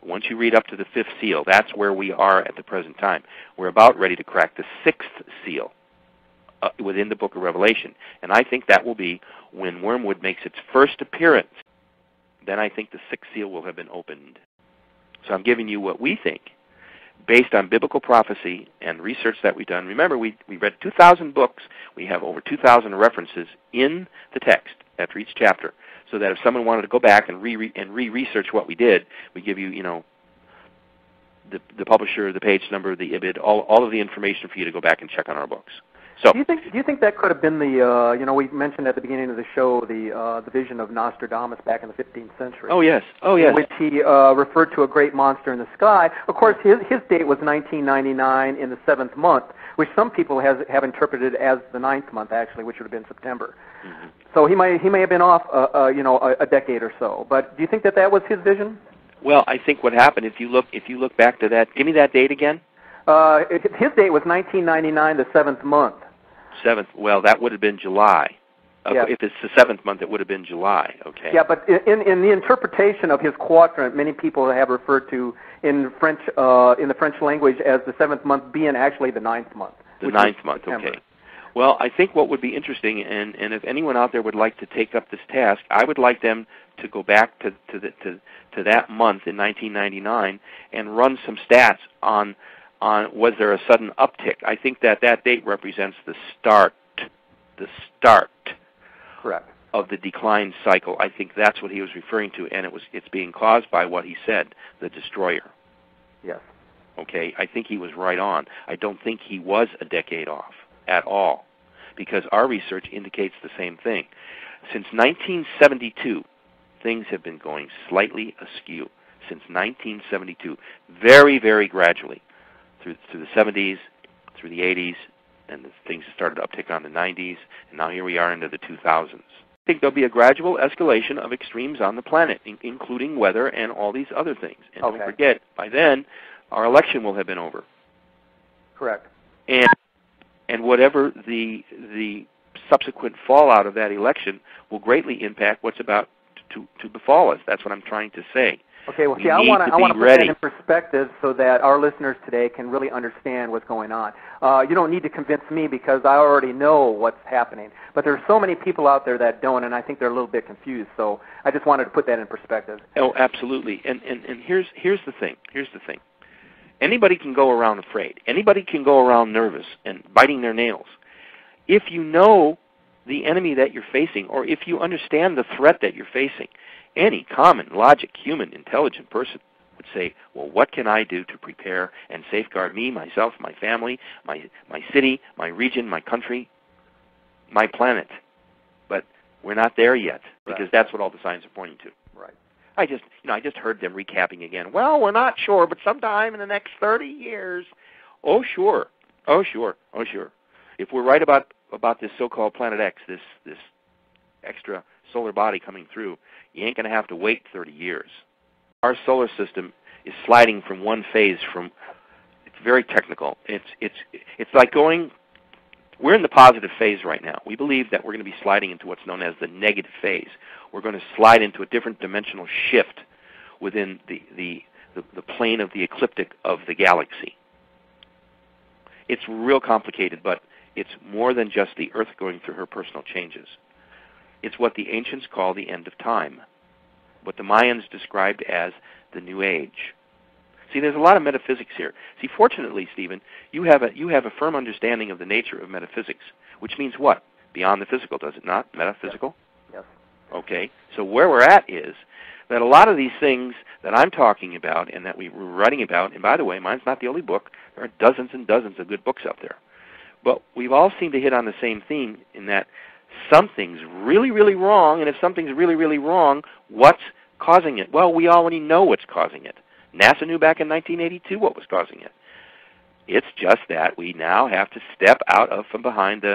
once you read up to the fifth seal, that's where we are at the present time. We're about ready to crack the sixth seal within the Book of Revelation, and I think that will be when Wormwood makes its first appearance. Then I think the sixth seal will have been opened. So I'm giving you what we think, based on biblical prophecy and research that we've done. Remember, we read 2,000 books. We have over 2,000 references in the text after each chapter, so that if someone wanted to go back and re-research what we did, we give you, the publisher, the page number, the IBID, all of the information for you to go back and check on our books. So, do you think that could have been the we mentioned at the beginning of the show the vision of Nostradamus back in the 15th century? Oh yes. In which he referred to a great monster in the sky. Of course, his date was 1999 in the 7th month, which some people have interpreted as the 9th month actually, which would have been September. Mm-hmm. So he may have been off a decade or so. But do you think that was his vision? Well, I think what happened if you look back to that, give me that date again. His date was 1999, the 7th month. 7th. Well, that would have been July. If it's the 7th month, it would have been July. Okay. Yeah, but in the interpretation of his quadrant, many people have referred to in French in the French language as the 7th month being actually the 9th month. The 9th month. September. Okay. Well, I think what would be interesting, and if anyone out there would like to take up this task, I would like them to go back to that month in 1999 and run some stats on was there a sudden uptick. I think that date represents the start correct of the decline cycle. I think that's what he was referring to, and it's being caused by what he said, the destroyer. Yes. Okay, I think he was right on. I don't think he was a decade off at all, because our research indicates the same thing. Since 1972, things have been going slightly askew. Since 1972, very, very gradually, through the 70s, through the 80s, and things started to uptick on the 90s, and now here we are into the 2000s. I think there'll be a gradual escalation of extremes on the planet, including weather and all these other things. And don't forget, by then, our election will have been over. Correct. And whatever the subsequent fallout of that election will greatly impact what's about to befall us. That's what I'm trying to say. Okay, well, see, I want to put that in perspective so that our listeners today can really understand what's going on. You don't need to convince me because I already know what's happening. But there are so many people out there that don't, and I think they're a little bit confused. So I just wanted to put that in perspective. Oh, absolutely. And here's the thing. Anybody can go around afraid. Anybody can go around nervous and biting their nails. If you know the enemy that you're facing, or if you understand the threat that you're facing, any common, logic, human, intelligent person would say, well, what can I do to prepare and safeguard me, myself, my family, my city, my region, my country, my planet? But we're not there yet, because that's what all the signs are pointing to. Right. I just heard them recapping again. Well, we're not sure, but sometime in the next 30 years. Oh, sure. If we're right about this so-called Planet X, this extra solar body coming through, you ain't going to have to wait 30 years. Our solar system is sliding from one phase from, it's very technical. It's like we're in the positive phase right now. We believe that we're going to be sliding into what's known as the negative phase. We're going to slide into a different dimensional shift within the plane of the ecliptic of the galaxy. It's real complicated, but it's more than just the Earth going through her personal changes. It's what the ancients call the end of time, what the Mayans described as the New Age. See, there's a lot of metaphysics here. See, fortunately, Stephen, you have a firm understanding of the nature of metaphysics, which means what? Beyond the physical, does it not? Metaphysical? Yes. Okay, so where we're at is that a lot of these things that I'm talking about and that we were writing about, and by the way, mine's not the only book. There are dozens and dozens of good books out there. But we've all seemed to hit on the same theme in that something's really, really wrong, and if something's really, really wrong, what's causing it? Well, we already know what's causing it. NASA knew back in 1982 what was causing it. It's just that we now have to step out from behind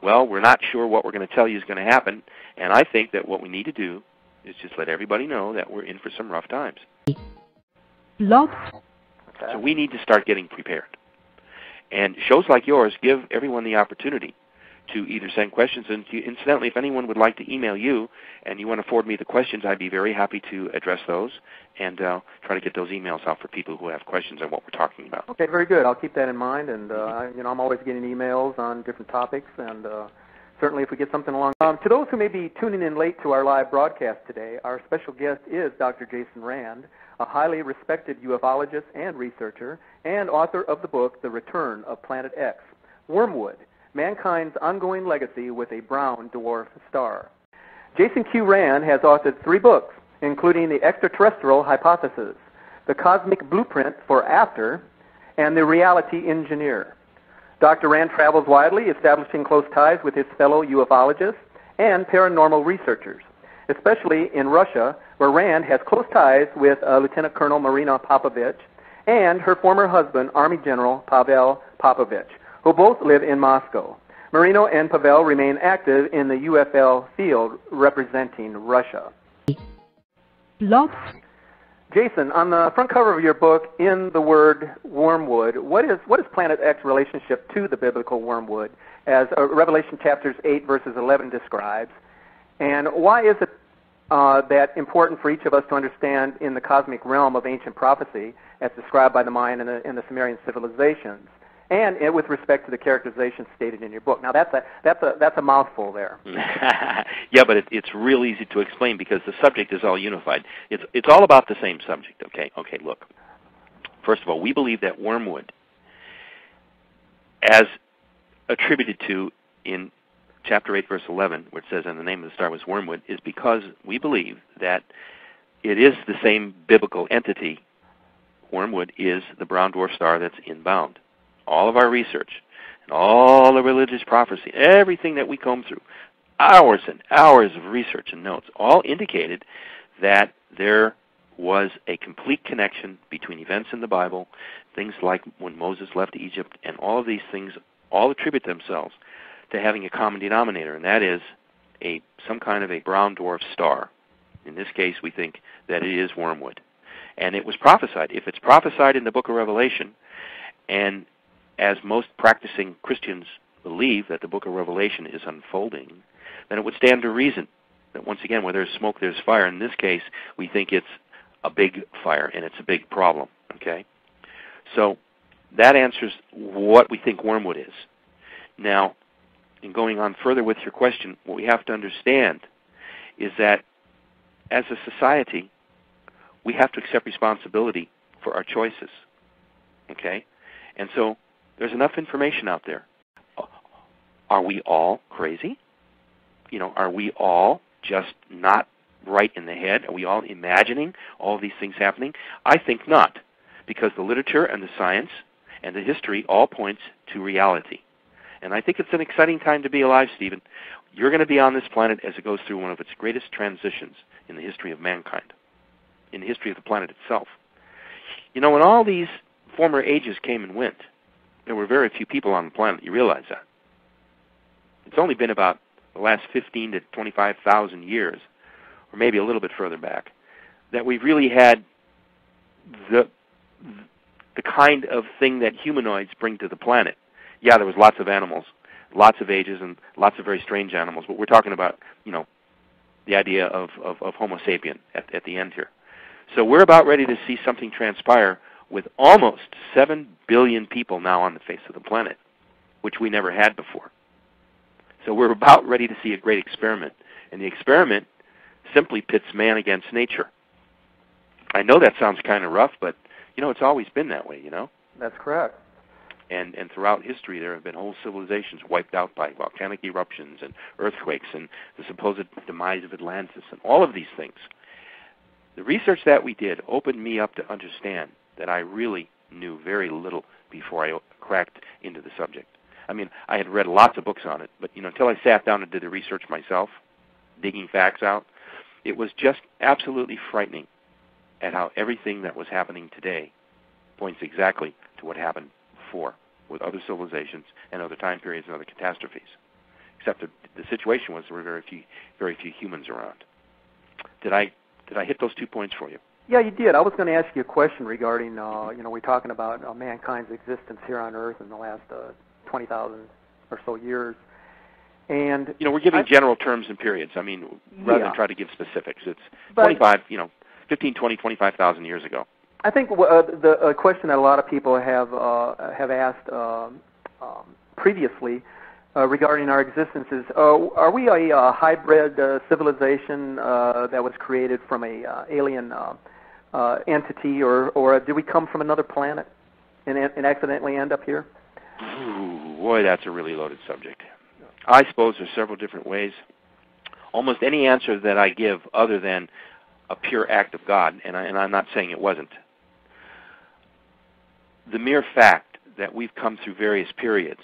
we're not sure what we're going to tell you is going to happen, and I think that what we need to do is just let everybody know that we're in for some rough times. So we need to start getting prepared. And shows like yours give everyone the opportunity to either send questions, and incidentally, if anyone would like to email you and you want to forward me the questions, I'd be very happy to address those and try to get those emails out for people who have questions on what we're talking about. Okay, very good. I'll keep that in mind, and I'm always getting emails on different topics, and certainly if we get something along. To those who may be tuning in late to our live broadcast today, our special guest is Dr. Jason Rand, a highly respected ufologist and researcher, and author of the book, The Return of Planet X, Wormwood, Mankind's Ongoing Legacy with a Brown Dwarf Star. Jason Q. Rand has authored 3 books, including The Extraterrestrial Hypothesis, The Cosmic Blueprint for After, and The Reality Engineer. Dr. Rand travels widely, establishing close ties with his fellow ufologists and paranormal researchers, especially in Russia, where Rand has close ties with Lieutenant Colonel Marina Popovich and her former husband, Army General Pavel Popovich, who both live in Moscow. Marino and Pavel remain active in the UFL field representing Russia. Jason, on the front cover of your book, in the word wormwood, what is Planet X's relationship to the biblical wormwood, as Revelation chapters 8 verses 11 describes, and why is it that important for each of us to understand in the cosmic realm of ancient prophecy, as described by the Mayan and the Sumerian civilizations, and with respect to the characterization stated in your book? Now, that's a mouthful there. Yeah, but it's real easy to explain because the subject is all unified. It's all about the same subject. Okay, look. First of all, we believe that wormwood, as attributed to in chapter 8, verse 11, where it says, and the name of the star was wormwood, is because we believe that it is the same biblical entity wormwood is the brown dwarf star that's inbound. All of our research and all the religious prophecy, everything that we comb through, hours and hours of research and notes, all indicated that there was a complete connection between events in the Bible, things like when Moses left Egypt, and all of these things all attribute themselves to having a common denominator, and that is some kind of a brown dwarf star. In this case, we think that it is wormwood. And it was prophesied. If it's prophesied in the book of Revelation, and as most practicing Christians believe that the book of Revelation is unfolding, then it would stand to reason that once again, where there's smoke, there's fire. In this case, we think it's a big fire, and it's a big problem. Okay? So that answers what we think wormwood is. Now, in going on further with your question, what we have to understand is that as a society, we have to accept responsibility for our choices. Okay? And so there's enough information out there. Are we all crazy? Are we all just not right in the head? Are we all imagining all these things happening? I think not, because the literature and the science and the history all points to reality. And I think it's an exciting time to be alive, Stephen. You're going to be on this planet as it goes through one of its greatest transitions in the history of mankind, in the history of the planet itself. When all these former ages came and went, there were very few people on the planet. You realize that. It's only been about the last 15 to 25,000 years, or maybe a little bit further back, that we've really had the kind of thing that humanoids bring to the planet. Yeah, there was lots of animals, lots of ages, and lots of very strange animals, but we're talking about, the idea of Homo sapien at the end here. So we're about ready to see something transpire with almost 7 billion people now on the face of the planet, which we never had before. So we're about ready to see a great experiment. And the experiment simply pits man against nature. I know that sounds kind of rough, but, it's always been that way, That's correct. And throughout history, there have been whole civilizations wiped out by volcanic eruptions and earthquakes and the supposed demise of Atlantis and all of these things. The research that we did opened me up to understand that I really knew very little before I cracked into the subject. I mean, I had read lots of books on it, but until I sat down and did the research myself, digging facts out, it was just absolutely frightening at how everything that was happening today points exactly to what happened before with other civilizations and other time periods and other catastrophes. Except that the situation was there were very few humans around. Did I hit those 2 points for you? Yeah, you did. I was going to ask you a question regarding, we're talking about mankind's existence here on Earth in the last 20,000 or so years. And we're giving general terms and periods. I mean, rather than try to give specifics. It's 15, 20, 25,000 years ago. I think the question that a lot of people have asked previously regarding our existence is, are we a hybrid civilization that was created from a alien entity, or did we come from another planet and accidentally end up here? Ooh, boy, that's a really loaded subject. I suppose there's several different ways. Almost any answer that I give other than a pure act of God, and I'm not saying it wasn't. The mere fact that we've come through various periods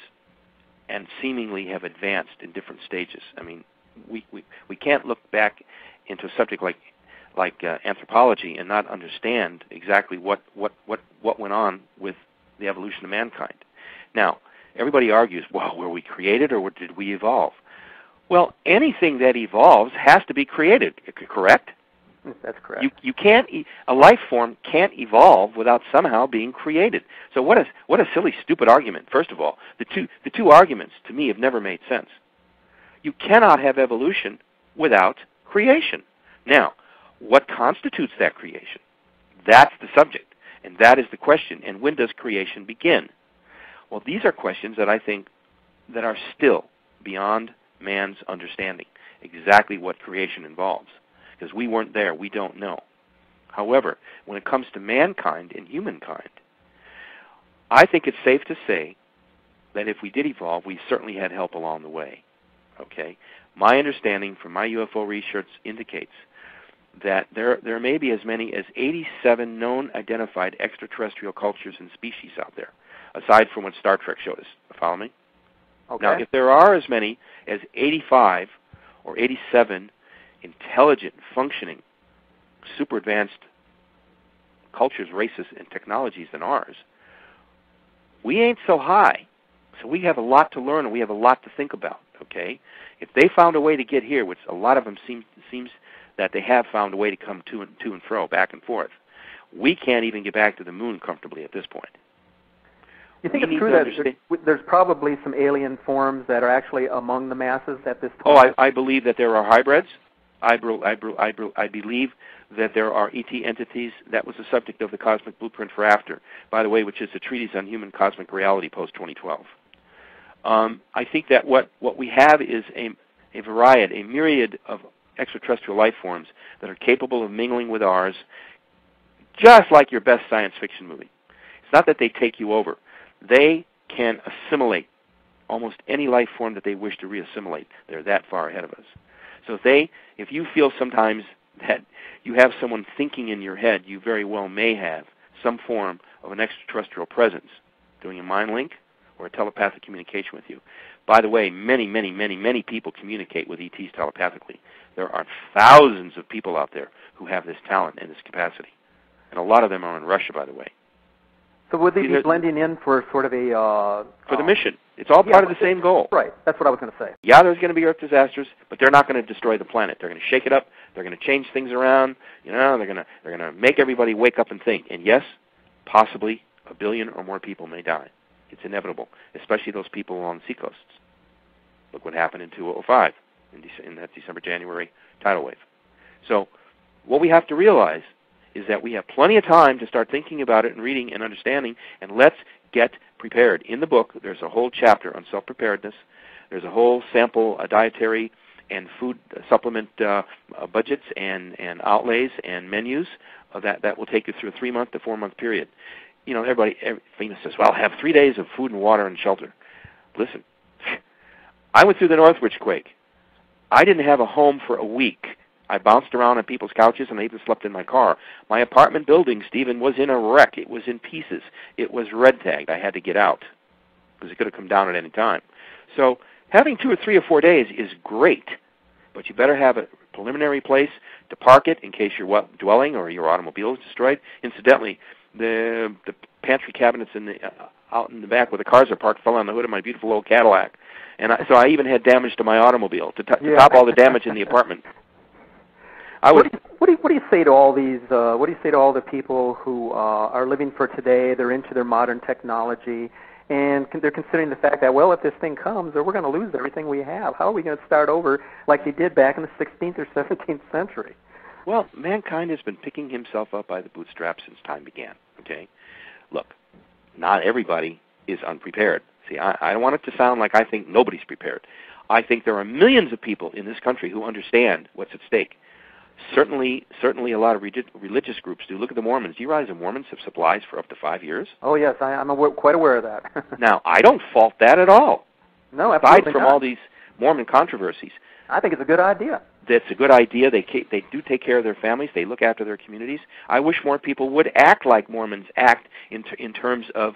and seemingly have advanced in different stages. I mean, we can't look back into a subject like anthropology and not understand exactly what went on with the evolution of mankind. Now, everybody argues, well, were we created or did we evolve? Well, anything that evolves has to be created, correct? That's correct. You can't. A life form can't evolve without somehow being created. So what a silly, stupid argument. First of all, the two arguments to me have never made sense. You cannot have evolution without creation. Now, what constitutes that creation? That's the subject, and that is the question. And when does creation begin? Well, these are questions that I think that are still beyond man's understanding. Exactly what creation involves. Because we weren't there, we don't know. However, when it comes to mankind and humankind, I think it's safe to say that if we did evolve, we certainly had help along the way. Okay? My understanding from my UFO research indicates that there may be as many as 87 known identified extraterrestrial cultures and species out there, aside from what Star Trek showed us. Follow me? Okay. Now, if there are as many as 85 or 87 intelligent, functioning, super advanced cultures, races, and technologies than ours, we ain't so high. So we have a lot to learn and we have a lot to think about, okay? If they found a way to get here, which a lot of them seems that they have found a way to come to and fro, back and forth, we can't even get back to the moon comfortably at this point. You think it's true that there's probably some alien forms that are actually among the masses at this point? Oh, I believe that there are hybrids. I believe that there are ET entities. That was the subject of the Cosmic Blueprint for After, by the way, which is a treatise on human cosmic reality post-2012. I think that what we have is a variety, a myriad of extraterrestrial life forms that are capable of mingling with ours, just like your best science fiction movie. It's not that they take you over. They can assimilate almost any life form that they wish to reassimilate. They're that far ahead of us. So if you feel sometimes that you have someone thinking in your head, you very well may have some form of an extraterrestrial presence doing a mind link or a telepathic communication with you. By the way, many, many, many, many people communicate with ETs telepathically. There are thousands of people out there who have this talent and this capacity. And a lot of them are in Russia, by the way. So would they be blending in for sort of a... for the mission. It's all part of the same goal. Right. That's what I was going to say. Yeah, there's going to be Earth disasters, but they're not going to destroy the planet. They're going to shake it up. They're going to change things around. You know, they're going to make everybody wake up and think. And yes, possibly 1 billion or more people may die. It's inevitable, especially those people along the seacoasts. Look what happened in 2005 in that December-January tidal wave. So what we have to realize is that we have plenty of time to start thinking about it and reading and understanding, and let's get prepared. In the book, there's a whole chapter on self-preparedness. There's a whole sample dietary and food supplement budgets and outlays and menus that will take you through a 3-month to 4-month period. You know, everybody famous says, well, have 3 days of food and water and shelter. Listen, I went through the Northridge quake. I didn't have a home for a week. I bounced around on people's couches, and I even slept in my car. My apartment building, Stephen, was in a wreck. It was in pieces. It was red-tagged. I had to get out because it could have come down at any time. So having 2 or 3 or 4 days is great, but you better have a preliminary place to park it in case your dwelling or your automobile is destroyed. Incidentally, the pantry cabinets out in the back where the cars are parked fell on the hood of my beautiful old Cadillac. And so I even had damage to my automobile to top all the damage in the apartment. What do you say to all these? What do you say to all the people who are living for today? They're into their modern technology, and they're considering the fact that, well, if this thing comes, we're going to lose everything we have. How are we going to start over like they did back in the 16th or 17th century? Well, mankind has been picking himself up by the bootstraps since time began. Okay, look, not everybody is unprepared. See, I don't want it to sound like I think nobody's prepared. I think there are millions of people in this country who understand what's at stake. Certainly a lot of religious groups do. Look at the Mormons. Do you realize the Mormons have supplies for up to 5 years? Oh, yes, I'm quite aware of that. Now, I don't fault that at all. No, absolutely aside from not. all these Mormon controversies. I think it's a good idea. That's a good idea. They do take care of their families. They look after their communities. I wish more people would act like Mormons act in terms of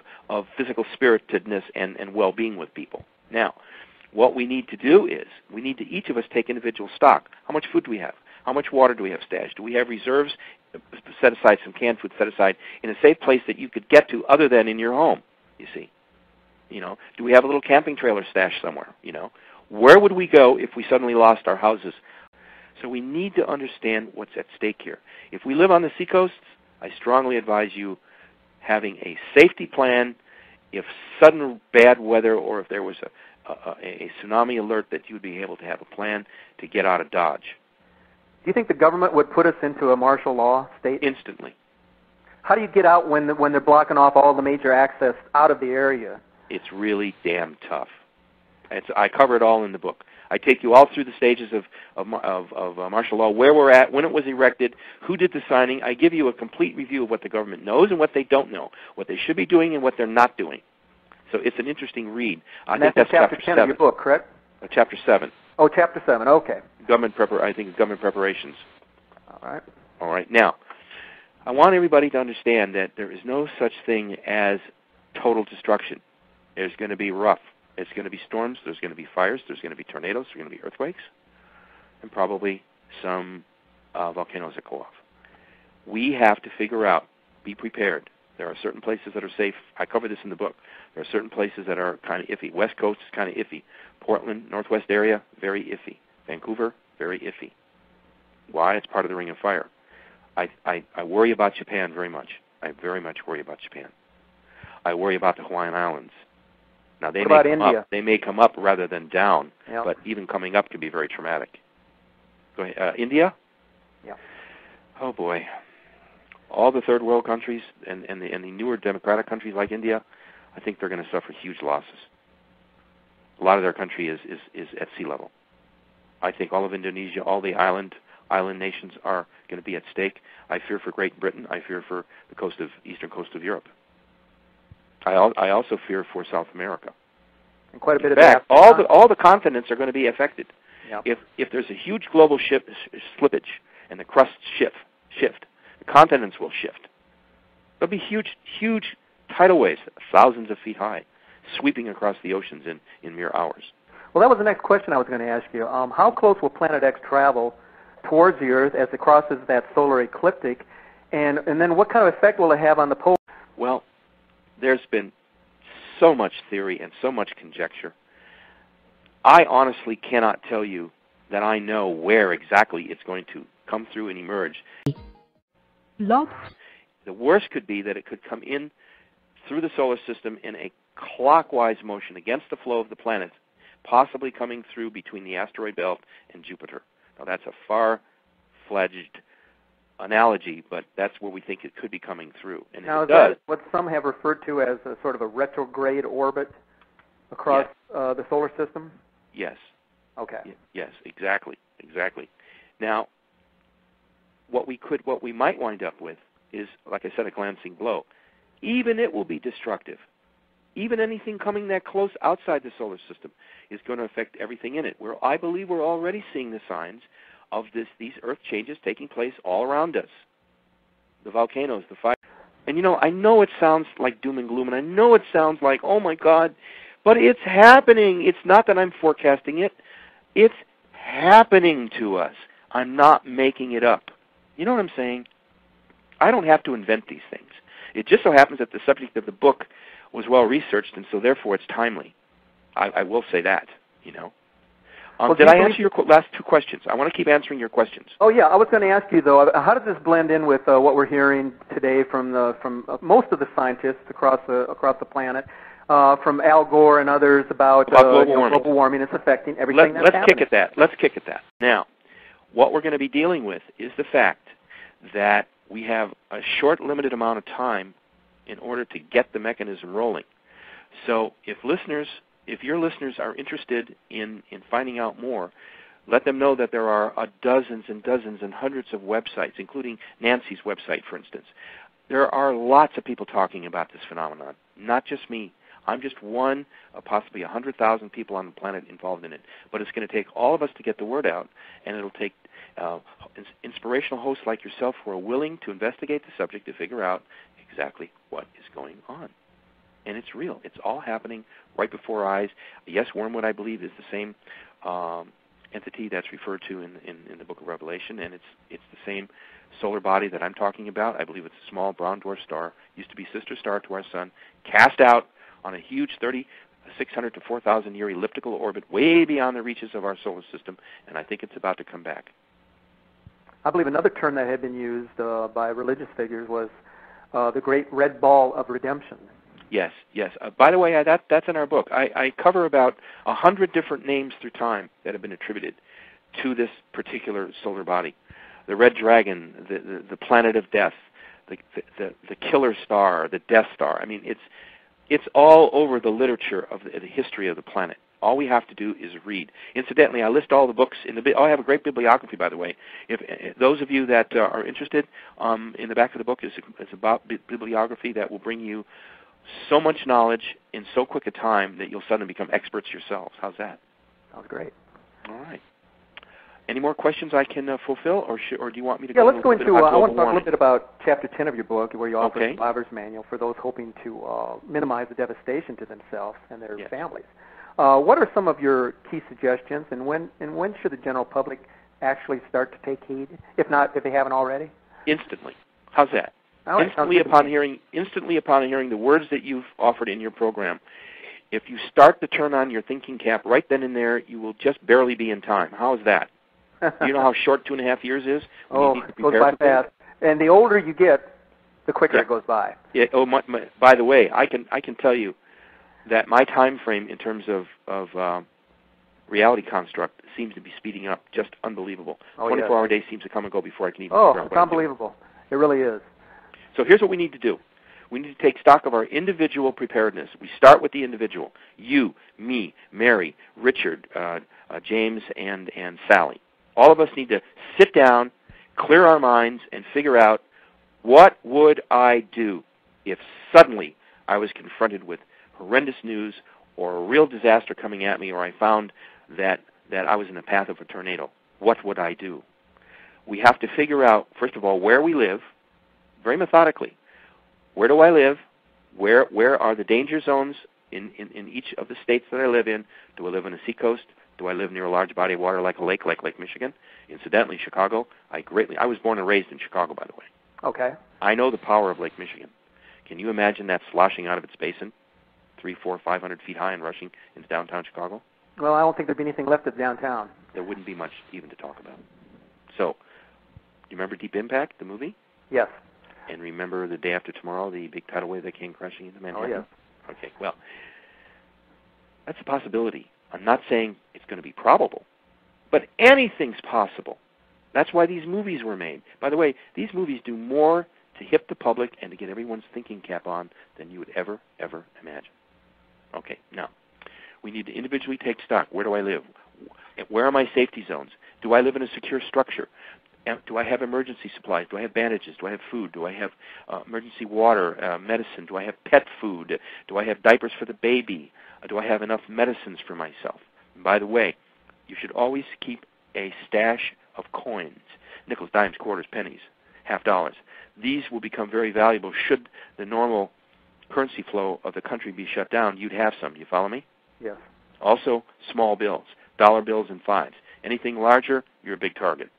physical spiritedness and well-being with people. Now, what we need to do is we need to each of us take individual stock. How much food do we have? How much water do we have stashed? Do we have reserves? Set aside some canned food, set aside in a safe place that you could get to other than in your home, you see. You know, do we have a little camping trailer stashed somewhere, you know? Where would we go if we suddenly lost our houses? So we need to understand what's at stake here. If we live on the seacoasts, I strongly advise you having a safety plan. If sudden bad weather or if there was a tsunami alert, that you would be able to have a plan to get out of Dodge. Do you think the government would put us into a martial law state? Instantly. How do you get out when they're blocking off all the major access out of the area? It's really damn tough. I cover it all in the book. I take you all through the stages of martial law, where we're at, when it was erected, who did the signing. I give you a complete review of what the government knows and what they don't know, what they should be doing and what they're not doing. So it's an interesting read. I think that's chapter 10 of your book, correct? Chapter 7. Oh, chapter 7. Okay. Government preparations. All right. All right. Now, I want everybody to understand that there is no such thing as total destruction. There's going to be rough. It's going to be storms. There's going to be fires. There's going to be tornadoes. There's going to be earthquakes, and probably some volcanoes that go off. We have to figure out, be prepared. There are certain places that are safe. I cover this in the book. There are certain places that are kind of iffy. West Coast is kind of iffy. Portland, Northwest area, very iffy. Vancouver, very iffy. Why? It's part of the Ring of Fire. I worry about Japan very much. I very much worry about Japan. I worry about the Hawaiian Islands. Now, they may come up. They may come up rather than down, yep. But even coming up can be very traumatic. Go ahead. India? Yeah. Oh, boy. All the third world countries and the newer democratic countries like India, I think they're going to suffer huge losses. A lot of their country is at sea level. I think all of Indonesia, all the island nations are going to be at stake. I fear for Great Britain. I fear for the eastern coast of Europe. I also fear for South America. And quite a bit of that. All the continents are going to be affected. Yep. If there's a huge global slippage and the crusts shift, the continents will shift. There'll be huge tidal waves, thousands of feet high, sweeping across the oceans in mere hours. Well, that was the next question I was going to ask you. How close will Planet X travel towards the Earth as it crosses that solar ecliptic, and then what kind of effect will it have on the pole? Well, there's been so much theory and so much conjecture. I honestly cannot tell you that I know where exactly it's going to come through and emerge. The worst could be that it could come in through the solar system in a clockwise motion against the flow of the planets, possibly coming through between the asteroid belt and Jupiter. Now, that's a far-fledged analogy, but that's where we think it could be coming through. And now, if it does, what some have referred to as a sort of a retrograde orbit across the solar system? Yes. Okay. Yes, exactly. Now, what we might wind up with is, like I said, a glancing blow. Even it will be destructive. Even anything coming that close outside the solar system is going to affect everything in it. I believe we're already seeing the signs of these Earth changes taking place all around us. The volcanoes, the fire. And, I know it sounds like doom and gloom, and I know it sounds like, oh, my God, but it's happening. It's not that I'm forecasting it. It's happening to us. I'm not making it up. You know what I'm saying? I don't have to invent these things. It just so happens that the subject of the book was well researched, and so therefore it's timely. I will say that, Well, did I answer your last two questions? I want to keep answering your questions. Oh yeah, I was going to ask you though. How does this blend in with what we're hearing today from most of the scientists across the planet, from Al Gore and others about global warming? It's affecting everything that's happening. Let's kick at that. Now, what we're going to be dealing with is the fact that we have a short, limited amount of time in order to get the mechanism rolling. So if your listeners are interested in finding out more, let them know that there are dozens and dozens and hundreds of websites, including Nancy's website, for instance. There are lots of people talking about this phenomenon, not just me. I'm just one of possibly 100,000 people on the planet involved in it. But it's going to take all of us to get the word out, and it'll take inspirational hosts like yourself who are willing to investigate the subject to figure out exactly what is going on. And it's real. It's all happening right before our eyes. Yes, Wormwood, I believe, is the same entity that's referred to in the Book of Revelation, and it's the same solar body that I'm talking about. I believe it's a small brown dwarf star, used to be sister star to our sun, cast out on a huge 3,600 to 4,000 year elliptical orbit way beyond the reaches of our solar system, and I think it's about to come back. I believe another term that had been used by religious figures was the Great Red Ball of Redemption. Yes. By the way, that's in our book. I cover about 100 different names through time that have been attributed to this particular solar body. The Red Dragon, the Planet of Death, the Killer Star, the Death Star. I mean, it's all over the literature of the history of the planet. All we have to do is read. Incidentally, I list all the books in the. I have a great bibliography, by the way. If those of you that are interested, in the back of the book is about bibliography that will bring you so much knowledge in so quick a time that you'll suddenly become experts yourselves. How's that? Sounds great. All right. Any more questions I can fulfill, or do you want me to Yeah, go let's go into, I want to talk a warming? little bit about Chapter 10 of your book, where you offer Okay. a survivor's manual for those hoping to minimize the devastation to themselves and their Yes. families. What are some of your key suggestions, and when should the general public actually start to take heed, if they haven't already? Instantly. How's that? All right, Instantly upon hearing the words that you've offered in your program, if you start to turn on your thinking cap right then and there, you will just barely be in time. How is that? Do you know how short 2.5 years is? It goes by fast. And the older you get, the quicker it goes by. Yeah. Oh, by the way, I can tell you that my time frame in terms of reality construct seems to be speeding up, just unbelievable. 24-hour days seems to come and go before I can even figure out it's unbelievable. It really is. So here's what we need to do. We need to take stock of our individual preparedness. We start with the individual. You, me, Mary, Richard, James, and Sally. All of us need to sit down, clear our minds, and figure out, what would I do if suddenly I was confronted with horrendous news or a real disaster coming at me, or I found that I was in the path of a tornado? What would I do? We have to figure out, first of all, where we live, very methodically. Where do I live? Where are the danger zones in each of the states that I live in? Do I live on the seacoast? Do I live near a large body of water like a lake, like Lake Michigan? Incidentally, Chicago, I was born and raised in Chicago, by the way. Okay. I know the power of Lake Michigan. Can you imagine that sloshing out of its basin, 300, 400, 500 feet high and rushing into downtown Chicago? Well, I don't think there'd be anything left of downtown. There wouldn't be much even to talk about. So, do you remember Deep Impact, the movie? Yes. And remember The Day After Tomorrow, the big tidal wave that came crashing into Manhattan? Oh, yes. Okay, well, that's a possibility. I'm not saying it's going to be probable, but anything's possible. That's why these movies were made. By the way, these movies do more to hip the public and to get everyone's thinking cap on than you would ever imagine. Okay, now, we need to individually take stock. Where do I live? Where are my safety zones? Do I live in a secure structure? Do I have emergency supplies? Do I have bandages? Do I have food? Do I have emergency water, medicine? Do I have pet food? Do I have diapers for the baby? Do I have enough medicines for myself? And by the way, you should always keep a stash of coins, nickels, dimes, quarters, pennies, half dollars. These will become very valuable should the normal currency flow of the country be shut down. You'd have some. Do you follow me? Yes. Also, small bills, dollar bills and fives. Anything larger, you're a big target.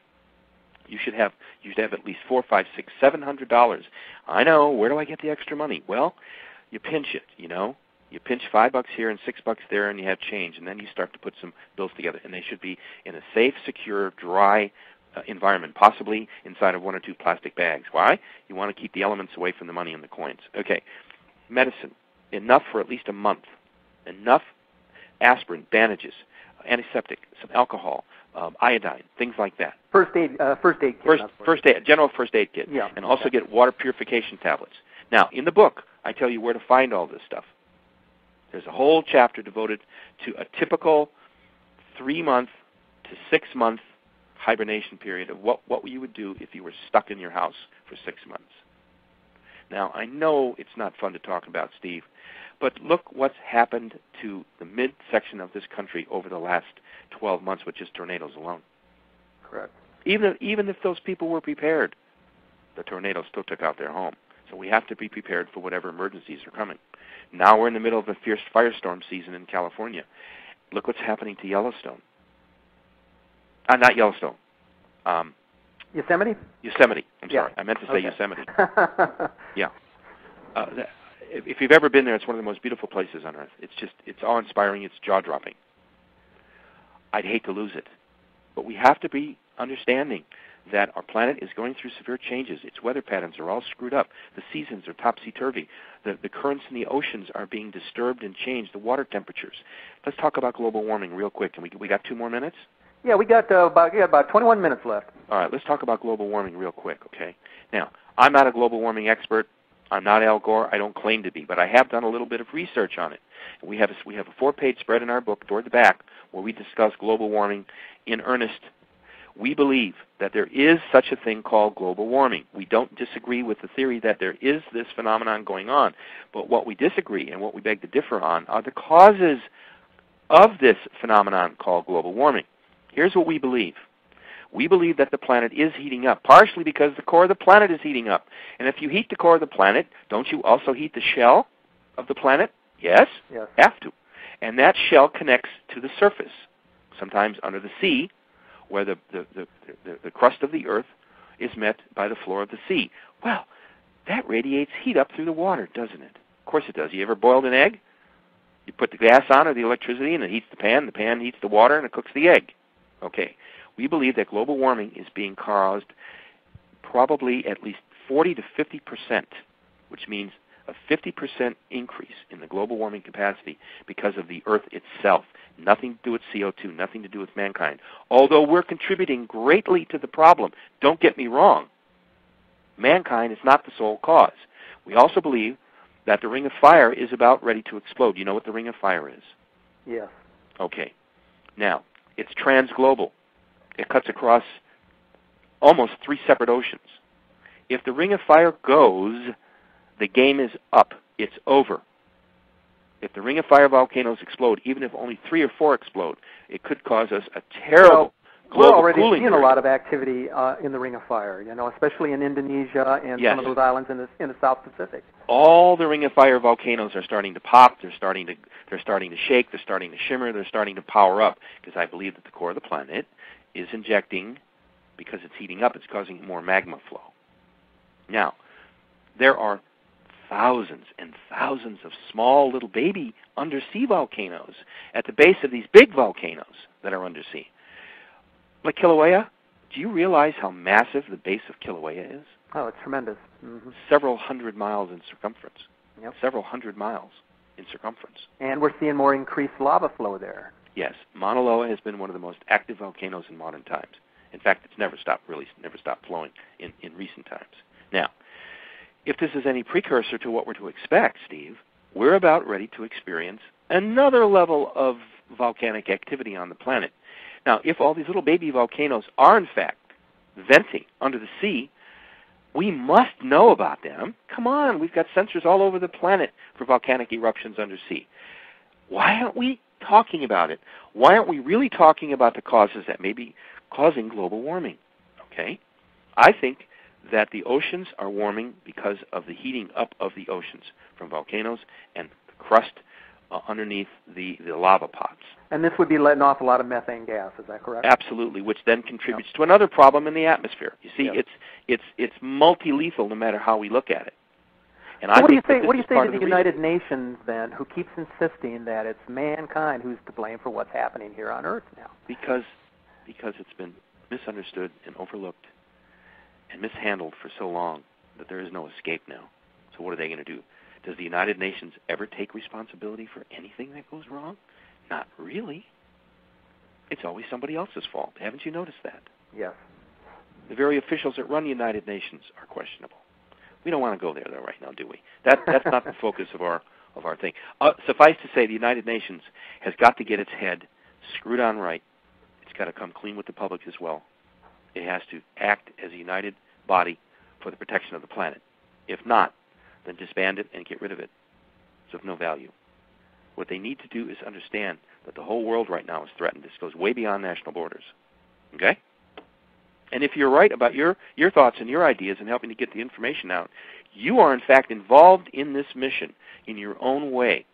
You should have at least $400, $500, $600, $700. I know. Where do I get the extra money? Well, you pinch it. You pinch $5 here and $6 there, and you have change, and then you start to put some bills together, and they should be in a safe, secure, dry environment, possibly inside of 1 or 2 plastic bags. Why? You want to keep the elements away from the money and the coins. Okay. Medicine, enough for at least a month. Enough aspirin, bandages, antiseptic, some alcohol, iodine, things like that. First aid kit. General first aid kit. Yeah. And also get water purification tablets. Now, in the book, I tell you where to find all this stuff. There's a whole chapter devoted to a typical 3-month to 6-month hibernation period of what you would do if you were stuck in your house for 6 months. Now, I know it's not fun to talk about, Steve, but look what's happened to the midsection of this country over the last 12 months with just tornadoes alone. Correct. Even if those people were prepared, the tornadoes still took out their home. So we have to be prepared for whatever emergencies are coming. Now we're in the middle of a fierce firestorm season in California. Look what's happening to Yellowstone. Not Yellowstone. Yosemite? Yosemite. I'm sorry. I meant to say Yosemite. Yeah. If you've ever been there, it's one of the most beautiful places on Earth. It's awe-inspiring. It's jaw-dropping. I'd hate to lose it. But we have to be understanding that our planet is going through severe changes. Its weather patterns are all screwed up. The seasons are topsy-turvy. The currents in the oceans are being disturbed and changed. The water temperatures. Let's talk about global warming real quick. We got 2 more minutes? Yeah, we got about 21 minutes left. All right, let's talk about global warming real quick, okay? Now, I'm not a global warming expert. I'm not Al Gore. I don't claim to be, but I have done a little bit of research on it. We have a 4-page spread in our book toward the back where we discuss global warming in earnest. We believe that there is such a thing called global warming. We don't disagree with the theory that there is this phenomenon going on, but what we disagree and what we beg to differ on are the causes of this phenomenon called global warming. Here's what we believe. We believe that the planet is heating up, partially because the core of the planet is heating up. And if you heat the core of the planet, don't you also heat the shell of the planet? Yes? Yes. Have to. And that shell connects to the surface, sometimes under the sea, where the crust of the Earth is met by the floor of the sea. Well, that radiates heat up through the water, doesn't it? Of course it does. You ever boiled an egg? You put the gas on or the electricity, and it heats the pan heats the water, and it cooks the egg. Okay. We believe that global warming is being caused probably at least 40 to 50%, which means a 50% increase in the global warming capacity because of the Earth itself. Nothing to do with CO2, nothing to do with mankind. Although we're contributing greatly to the problem, don't get me wrong. Mankind is not the sole cause. We also believe that the Ring of Fire is about ready to explode. You know what the Ring of Fire is? Yes. Okay. Now, it's transglobal. It cuts across almost 3 separate oceans. If the Ring of Fire goes, the game is up. It's over. If the Ring of Fire volcanoes explode, even if only 3 or 4 explode, it could cause us a terrible global we're already cooling seeing period. a lot of activity in the Ring of Fire, especially in Indonesia and Yes. some of those islands in the South Pacific. All the Ring of Fire volcanoes are starting to pop. They're starting to shake. They're starting to shimmer. They're starting to power up, because I believe that the core of the planet is injecting, because it's heating up, it's causing more magma flow. Now, there are thousands and thousands of small little baby undersea volcanoes at the base of these big volcanoes that are undersea. Like Kilauea, do you realize how massive the base of Kilauea is? Oh, it's tremendous. Mm-hmm. Several hundred miles in circumference. Yep. Several hundred miles in circumference. And we're seeing more increased lava flow there. Yes, Mauna Loa has been one of the most active volcanoes in modern times. In fact, it's never stopped flowing in recent times. Now, if this is any precursor to what we're to expect, Steve, we're about ready to experience another level of volcanic activity on the planet. Now, if all these little baby volcanoes are, in fact, venting under the sea, we must know about them. Come on, we've got sensors all over the planet for volcanic eruptions undersea. Why aren't we talking about it? Why aren't we really talking about the causes that may be causing global warming? Okay? I think that the oceans are warming because of the heating up of the oceans from volcanoes and the crust underneath the lava pots. And this would be letting off a lot of methane gas, is that correct? Absolutely, which then contributes to another problem in the atmosphere. You see, it's multi-lethal no matter how we look at it. And so I what do you think say to the United Nations, then, who keeps insisting that it's mankind who's to blame for what's happening here on Earth now? Because it's been misunderstood and overlooked and mishandled for so long that there is no escape now. So what are they going to do? Does the United Nations ever take responsibility for anything that goes wrong? Not really. It's always somebody else's fault. Haven't you noticed that? Yes. The very officials that run the United Nations are questionable. We don't want to go there, though, right now, do we? That's not the focus of our thing. Suffice to say, the United Nations has got to get its head screwed on right. It's got to come clean with the public as well. It has to act as a united body for the protection of the planet. If not, then disband it and get rid of it. It's of no value. What they need to do is understand that the whole world right now is threatened. This goes way beyond national borders. Okay? And if you're right about your thoughts and your ideas and helping to get the information out, you are in fact involved in this mission in your own way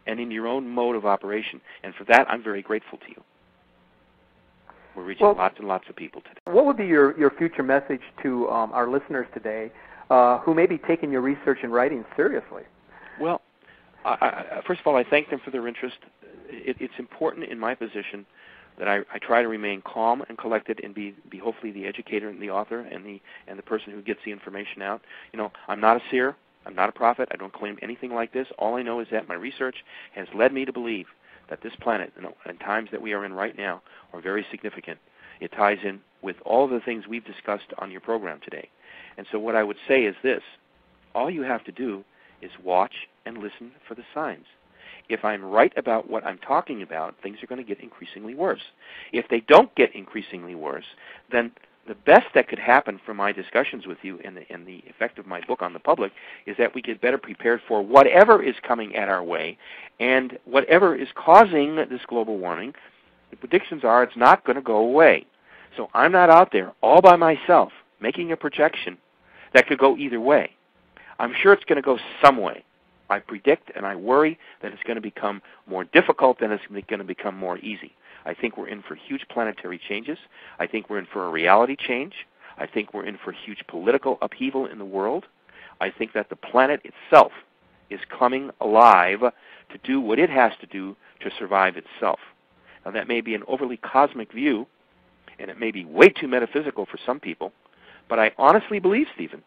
and in your own mode of operation. And for that, I'm very grateful to you. We're reaching lots and lots of people today. What would be your future message to our listeners today who may be taking your research and writing seriously? Well, first of all, I thank them for their interest. It's important in my position that I try to remain calm and collected and be hopefully the educator and the author and the person who gets the information out. I'm not a seer. I'm not a prophet. I don't claim anything like this. All I know is that my research has led me to believe that this planet and times that we are in right now are very significant. It ties in with all the things we've discussed on your program today. And so what I would say is this. All you have to do is watch and listen for the signs. If I'm right about what I'm talking about, things are going to get increasingly worse. If they don't get increasingly worse, then the best that could happen from my discussions with you and the effect of my book on the public is that we get better prepared for whatever is coming at our way, and whatever is causing this global warming, the predictions are it's not going to go away. So I'm not out there all by myself making a projection that could go either way. I'm sure it's going to go some way. I predict and I worry that it's going to become more difficult than it's going to become more easy. I think we're in for huge planetary changes. I think we're in for a reality change. I think we're in for huge political upheaval in the world. I think that the planet itself is coming alive to do what it has to do to survive itself. Now, that may be an overly cosmic view, and it may be way too metaphysical for some people, but I honestly believe, Stephen,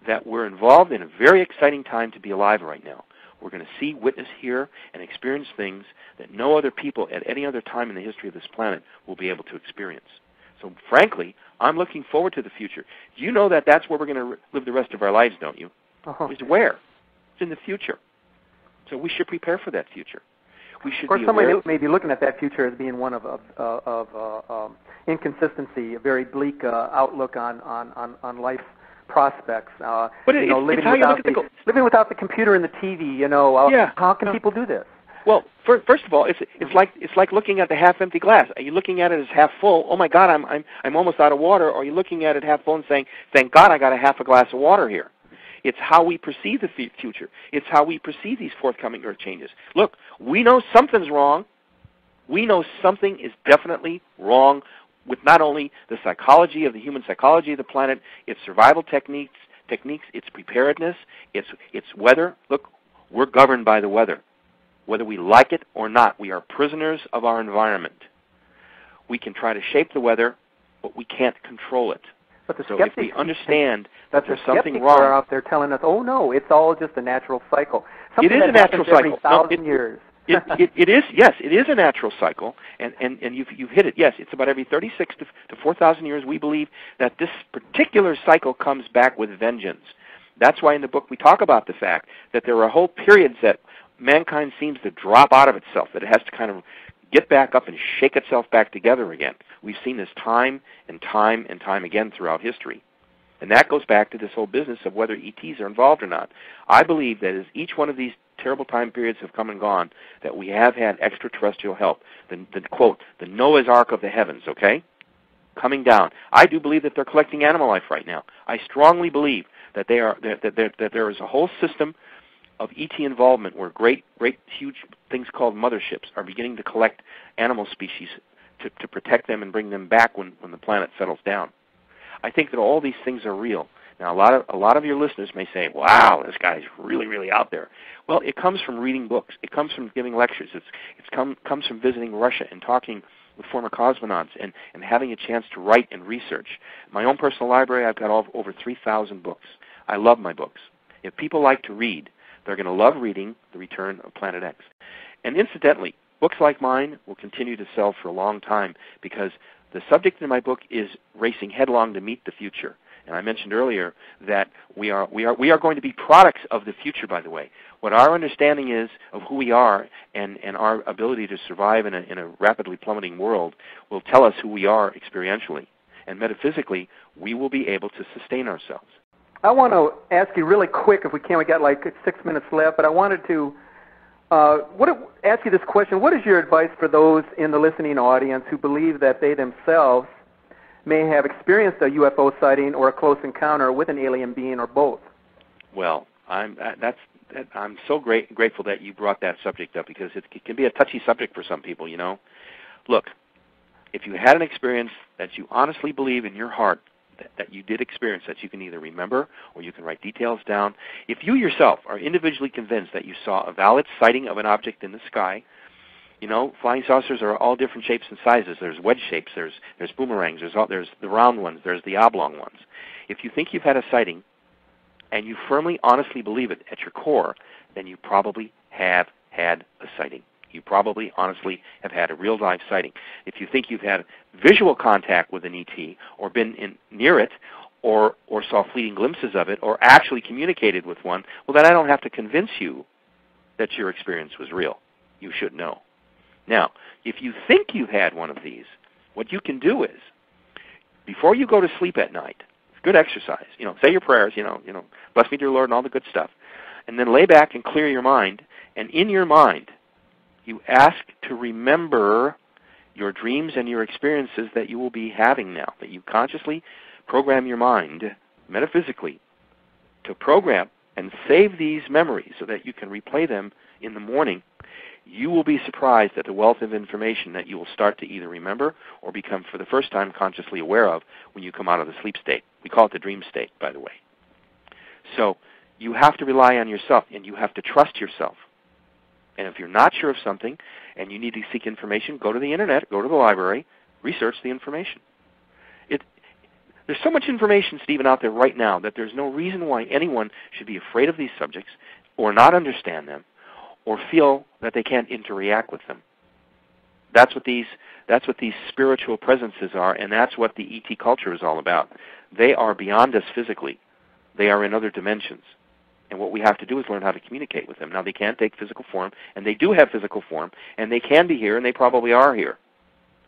that we're involved in a very exciting time to be alive right now. We're going to see, witness, hear, and experience things that no other people at any other time in the history of this planet will be able to experience. So, frankly, I'm looking forward to the future. You know that that's where we're going to live the rest of our lives, don't you? It's where? It's in the future. So we should prepare for that future. We should. Of course, somebody may be looking at that future as being one of inconsistency, a very bleak outlook on life's prospects. But living without the computer and the TV, how can people do this? Well, first of all, it's like looking at the half-empty glass. Are you looking at it as half full? Oh my God, I'm almost out of water. Or are you looking at it half full and saying, thank God I got a half a glass of water here? It's how we perceive the future. It's how we perceive these forthcoming earth changes. Look, we know something's wrong. We know something is definitely wrong with not only the psychology of the human psychology of the planet, its survival techniques, its preparedness, its weather. Look, we're governed by the weather. Whether we like it or not, we are prisoners of our environment. We can try to shape the weather, but we can't control it. But the so if we understand that there's something wrong, are out there telling us, "Oh no, it's all just a natural cycle." It is a natural cycle. Every 1,000 years. It is. Yes, it is a natural cycle, and you've hit it. Yes, it's about every 36 to 4,000 years. We believe that this particular cycle comes back with vengeance. That's why in the book we talk about the fact that there are whole periods that mankind seems to drop out of itself, that it has to kind of get back up and shake itself back together again. We've seen this time and time and time again throughout history. And that goes back to this whole business of whether ETs are involved or not. I believe that as each one of these terrible time periods have come and gone, that we have had extraterrestrial help. The quote, the Noah's Ark of the heavens, okay? Coming down. I do believe that they're collecting animal life right now. I strongly believe that that there is a whole system of ET involvement where great, huge things called motherships are beginning to collect animal species to protect them and bring them back when the planet settles down. I think that all these things are real. Now, a lot of your listeners may say, "Wow, this guy's really, really out there." Well, it comes from reading books. It comes from giving lectures. It comes from visiting Russia and talking with former cosmonauts and having a chance to write and research. My own personal library, I've got over 3,000 books. I love my books. If people like to read, they're going to love reading The Return of Planet X. And incidentally, books like mine will continue to sell for a long time because the subject in my book is racing headlong to meet the future. And I mentioned earlier that we are going to be products of the future, by the way. What our understanding is of who we are and our ability to survive in a rapidly plummeting world will tell us who we are experientially. And metaphysically, we will be able to sustain ourselves. I want to ask you really quick, if we can. We got like 6 minutes left, but I wanted to ask you this question. What is your advice for those in the listening audience who believe that they themselves may have experienced a UFO sighting or a close encounter with an alien being or both? Well, I'm so grateful that you brought that subject up because it can be a touchy subject for some people, you know. Look, if you had an experience that you honestly believe in your heart that you did experience, that you can either remember or you can write details down. If you yourself are individually convinced that you saw a valid sighting of an object in the sky, you know, flying saucers are all different shapes and sizes. There's wedge shapes, there's boomerangs, there's the round ones, there's the oblong ones. If you think you've had a sighting and you firmly, honestly believe it at your core, then you probably have had a sighting. You probably, honestly, have had a real-life sighting. If you think you've had visual contact with an ET or been near it or saw fleeting glimpses of it or actually communicated with one, well, then I don't have to convince you that your experience was real. You should know. Now, if you think you've had one of these, what you can do is, before you go to sleep at night, it's good exercise, you know, say your prayers, you know, bless me, dear Lord, and all the good stuff, and then lay back and clear your mind, and in your mind, you ask to remember your dreams and your experiences that you will be having now, that you consciously program your mind metaphysically to program and save these memories so that you can replay them in the morning, you will be surprised at the wealth of information that you will start to either remember or become for the first time consciously aware of when you come out of the sleep state. We call it the dream state, by the way. So you have to rely on yourself, and you have to trust yourself. And if you're not sure of something and you need to seek information, go to the internet, go to the library, research the information. There's so much information, Stephen, out there right now that there's no reason why anyone should be afraid of these subjects or not understand them or feel that they can't interact with them. That's what these spiritual presences are, and that's what the ET culture is all about. They are beyond us physically. They are in other dimensions. And what we have to do is learn how to communicate with them. Now, they can't take physical form, and they do have physical form, and they can be here, and they probably are here.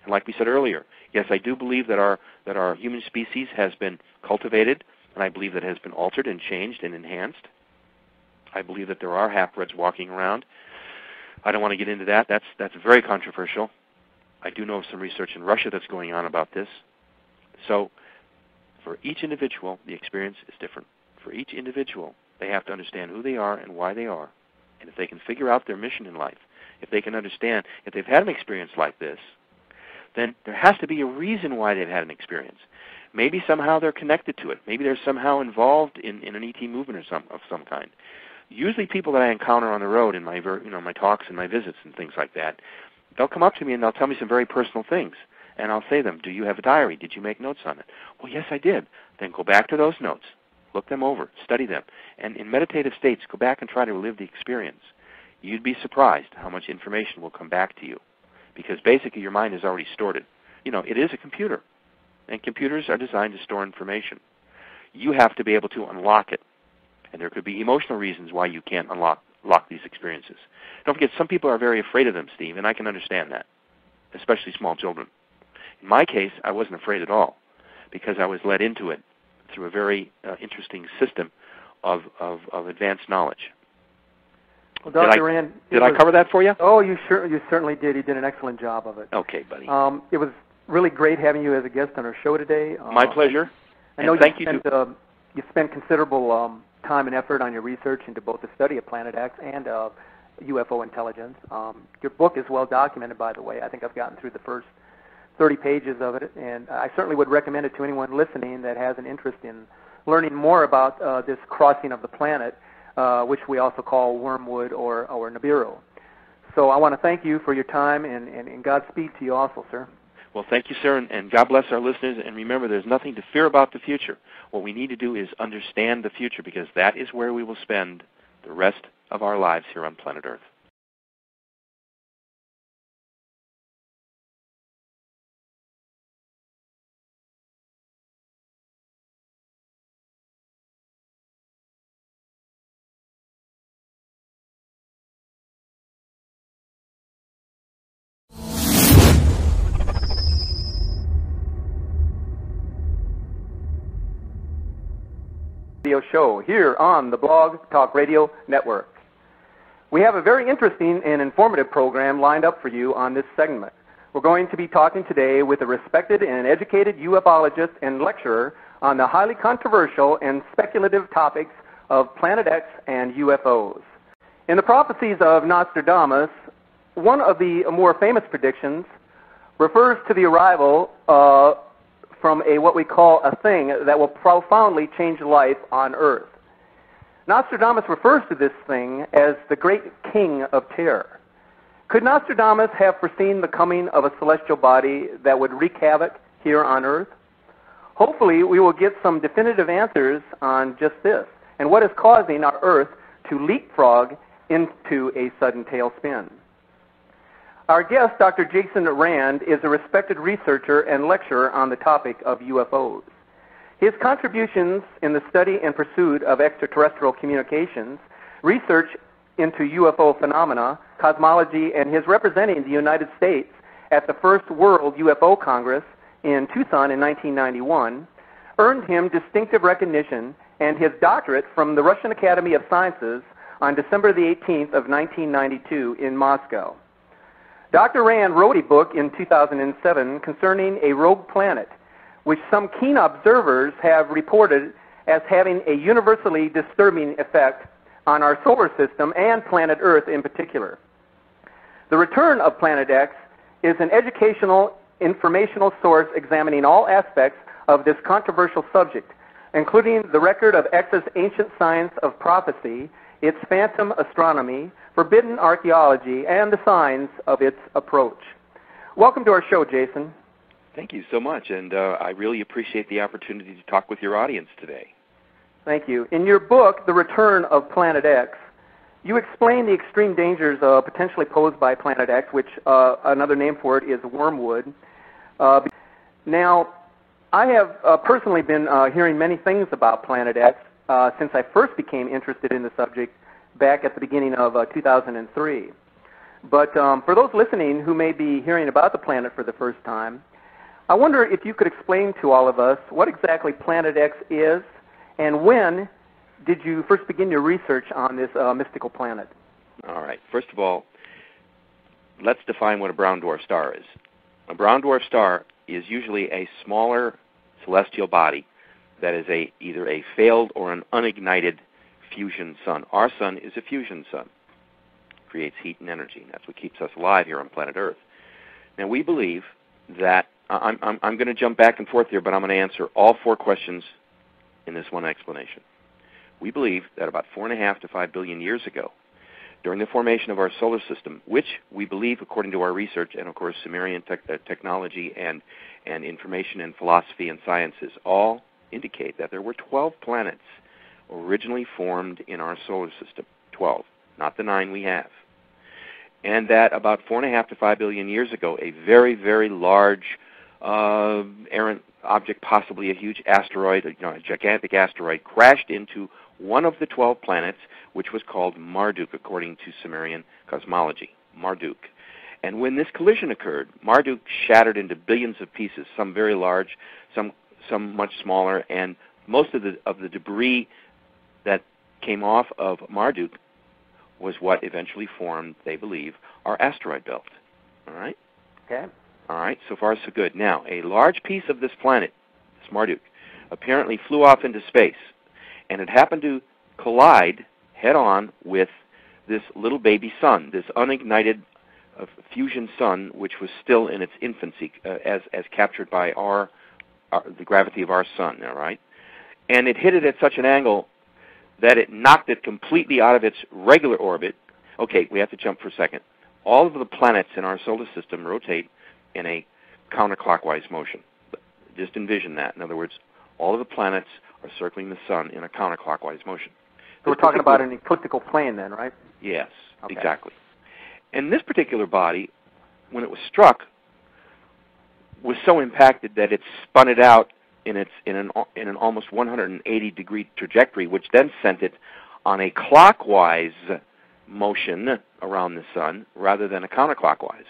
And like we said earlier, yes, I do believe that our human species has been cultivated, and I believe that it has been altered and changed and enhanced. I believe that there are half-breds walking around. I don't want to get into that. That's very controversial. I do know of some research in Russia that's going on about this. So for each individual, the experience is different. For each individual, they have to understand who they are and why they are. And if they can figure out their mission in life, if they can understand, if they've had an experience like this, then there has to be a reason why they've had an experience. Maybe somehow they're connected to it. Maybe they're somehow involved in an ET movement of some kind. Usually people that I encounter on the road in my my talks and my visits and things like that, they'll come up to me and they'll tell me some very personal things. And I'll say to them, do you have a diary? Did you make notes on it? Well, yes, I did. Then go back to those notes. Look them over. Study them. And in meditative states, go back and try to relive the experience. You'd be surprised how much information will come back to you. Because basically your mind has already stored it. It is a computer. And computers are designed to store information. You have to be able to unlock it. And there could be emotional reasons why you can't unlock these experiences. Don't forget, some people are very afraid of them, Steve, and I can understand that, especially small children. In my case, I wasn't afraid at all because I was led into it through a very interesting system of advanced knowledge. Well, Dr. Rand, did I cover that for you? Oh, you certainly did. You did an excellent job of it. Okay, buddy. It was really great having you as a guest on our show today. My pleasure. I know you spent considerable time and effort on your research into both the study of Planet X and UFO intelligence. Your book is well documented, by the way. I think I've gotten through the first 30 pages of it, and I certainly would recommend it to anyone listening that has an interest in learning more about this crossing of the planet, which we also call Wormwood or Nibiru. So I want to thank you for your time, and Godspeed to you also, sir. Well, thank you, sir, and God bless our listeners. And remember, there's nothing to fear about the future. What we need to do is understand the future, because that is where we will spend the rest of our lives here on planet Earth. Show here on the Blog Talk Radio Network. We have a very interesting and informative program lined up for you on this segment. We're going to be talking today with a respected and educated ufologist and lecturer on the highly controversial and speculative topics of Planet X and UFOs. In the prophecies of Nostradamus, one of the more famous predictions refers to the arrival from what we call a thing that will profoundly change life on Earth. Nostradamus refers to this thing as the Great King of Terror. Could Nostradamus have foreseen the coming of a celestial body that would wreak havoc here on Earth? Hopefully, we will get some definitive answers on just this, and what is causing our Earth to leapfrog into a sudden tailspin. Our guest, Dr. Jason Rand, is a respected researcher and lecturer on the topic of UFOs. His contributions in the study and pursuit of extraterrestrial communications, research into UFO phenomena, cosmology, and his representing the United States at the First World UFO Congress in Tucson in 1991, earned him distinctive recognition and his doctorate from the Russian Academy of Sciences on December the 18th of 1992 in Moscow. Dr. Rand wrote a book in 2007 concerning a rogue planet, which some keen observers have reported as having a universally disturbing effect on our solar system and planet Earth in particular. The Return of Planet X is an educational, informational source examining all aspects of this controversial subject, including the record of X's ancient science of prophecy, its phantom astronomy, forbidden archaeology, and the signs of its approach. Welcome to our show, Jason. Thank you so much, and I really appreciate the opportunity to talk with your audience today. Thank you. In your book, The Return of Planet X, you explain the extreme dangers potentially posed by Planet X, which another name for it is wormwood. Now, I have personally been hearing many things about Planet X since I first became interested in the subject back at the beginning of 2003. But for those listening who may be hearing about the planet for the first time, I wonder if you could explain to all of us what exactly Planet X is, and when did you first begin your research on this mystical planet? All right. First of all, let's define what a brown dwarf star is. A brown dwarf star is usually a smaller celestial body that is either a failed or an unignited fusion sun. Our sun is a fusion sun. It creates heat and energy. That's what keeps us alive here on planet Earth. Now, we believe that, I'm going to jump back and forth here, but I'm going to answer all four questions in this one explanation. We believe that about 4.5 to 5 billion years ago, during the formation of our solar system, which we believe, according to our research and, of course, Sumerian technology and information and philosophy and sciences, all indicate that there were 12 planets originally formed in our solar system. 12, not the 9 we have. And that about 4.5 to 5 billion years ago, a very, very large errant object, possibly a huge asteroid, a gigantic asteroid, crashed into one of the 12 planets, which was called Marduk, according to Sumerian cosmology, Marduk. And when this collision occurred, Marduk shattered into billions of pieces, some very large, some much smaller, and most of the debris that came off of Marduk was what eventually formed, they believe, our asteroid belt. All right? Okay. All right, so far so good. Now, a large piece of this planet, this Marduk, apparently flew off into space, and it happened to collide head-on with this little baby sun, this unignited fusion sun, which was still in its infancy, as captured by the gravity of our sun. All right, and it hit it at such an angle that it knocked it completely out of its regular orbit. Okay, we have to jump for a second. All of the planets in our solar system rotate in a counterclockwise motion. Just envision that. In other words, all of the planets are circling the sun in a counterclockwise motion. So we're talking about an elliptical plane then, right? Yes, okay. Exactly. And this particular body, when it was struck, was so impacted that it spun it out in an almost 180-degree trajectory, which then sent it on a clockwise motion around the sun rather than a counterclockwise.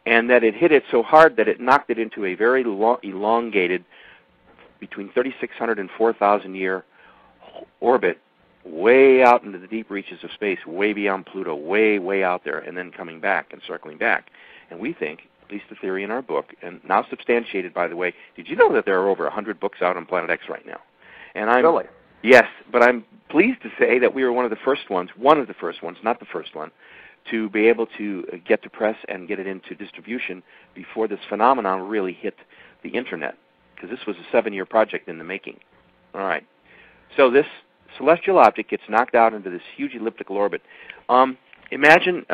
And that it hit it so hard that it knocked it into a very elongated, between 3,600 and 4,000 year orbit, way out into the deep reaches of space, way beyond Pluto, way, way out there, and then coming back and circling back. And we think, at least the theory in our book, and now substantiated, by the way, did you know that there are over 100 books out on Planet X right now? And Really? Yes, but I'm pleased to say that we were one of the first ones, not the first one, to be able to get to press and get it into distribution before this phenomenon really hit the Internet, because this was a 7-year project in the making. All right. So this celestial object gets knocked out into this huge elliptical orbit. Imagine,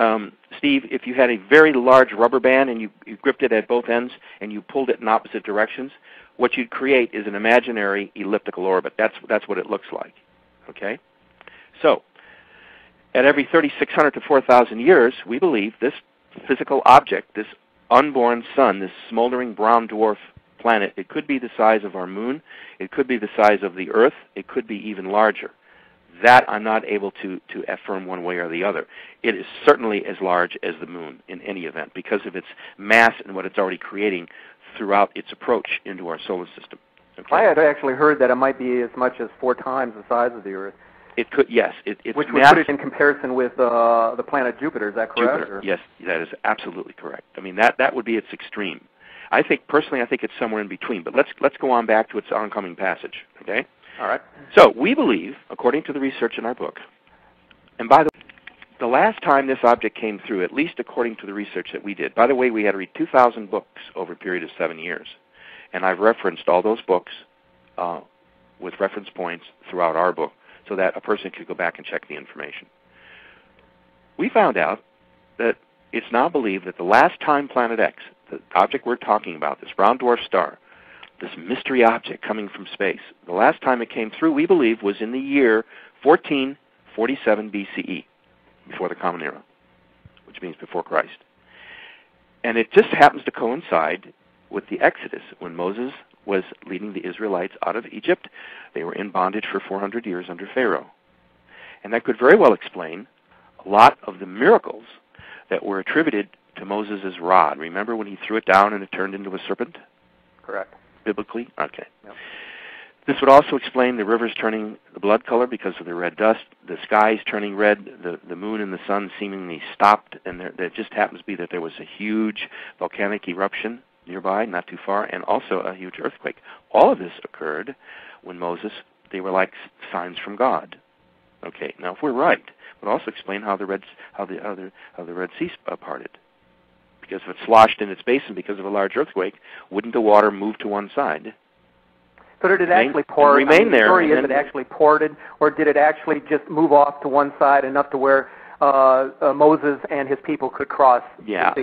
Steve, if you had a very large rubber band and you gripped it at both ends and you pulled it in opposite directions, what you'd create is an imaginary elliptical orbit. That's what it looks like. Okay? So, at every 3,600 to 4,000 years, we believe this physical object, this unborn sun, this smoldering brown dwarf planet, it could be the size of our moon, it could be the size of the Earth, it could be even larger. That I'm not able to affirm one way or the other. It is certainly as large as the moon in any event because of its mass and what it's already creating throughout its approach into our solar system. Okay? I had actually heard that it might be as much as 4 times the size of the Earth. It could, yes. It's which would put it in comparison with the planet Jupiter. Is that correct? Jupiter. Yes, that is absolutely correct. I mean, that would be its extreme. I think it's somewhere in between. But let's go on back to its oncoming passage. Okay. All right. So we believe, according to the research in our book, and by the last time this object came through, at least according to the research that we did. By the way, we had to read 2,000 books over a period of 7 years, and I've referenced all those books with reference points throughout our book, so that a person could go back and check the information. We found out that it's now believed that the last time Planet X, the object we're talking about, this brown dwarf star, this mystery object coming from space, the last time it came through, we believe, was in the year 1447 BCE, before the Common Era, which means before Christ. And it just happens to coincide with the Exodus, when Moses was leading the Israelites out of Egypt. They were in bondage for 400 years under Pharaoh. And that could very well explain a lot of the miracles that were attributed to Moses' rod. Remember when he threw it down and it turned into a serpent? Correct. Biblically? Okay. Yep. This would also explain the rivers turning the blood color because of the red dust, the skies turning red, the moon and the sun seemingly stopped, and there just happens to be that there was a huge volcanic eruption nearby, not too far, and also a huge earthquake. All of this occurred when they were like signs from God. Okay, now if we're right, it would also explain how the Red Sea parted. Because if it sloshed in its basin because of a large earthquake, wouldn't the water move to one side? So did it actually pour? Remain there. The story is it actually ported, or did it actually just move off to one side enough to where Moses and his people could cross? Yeah,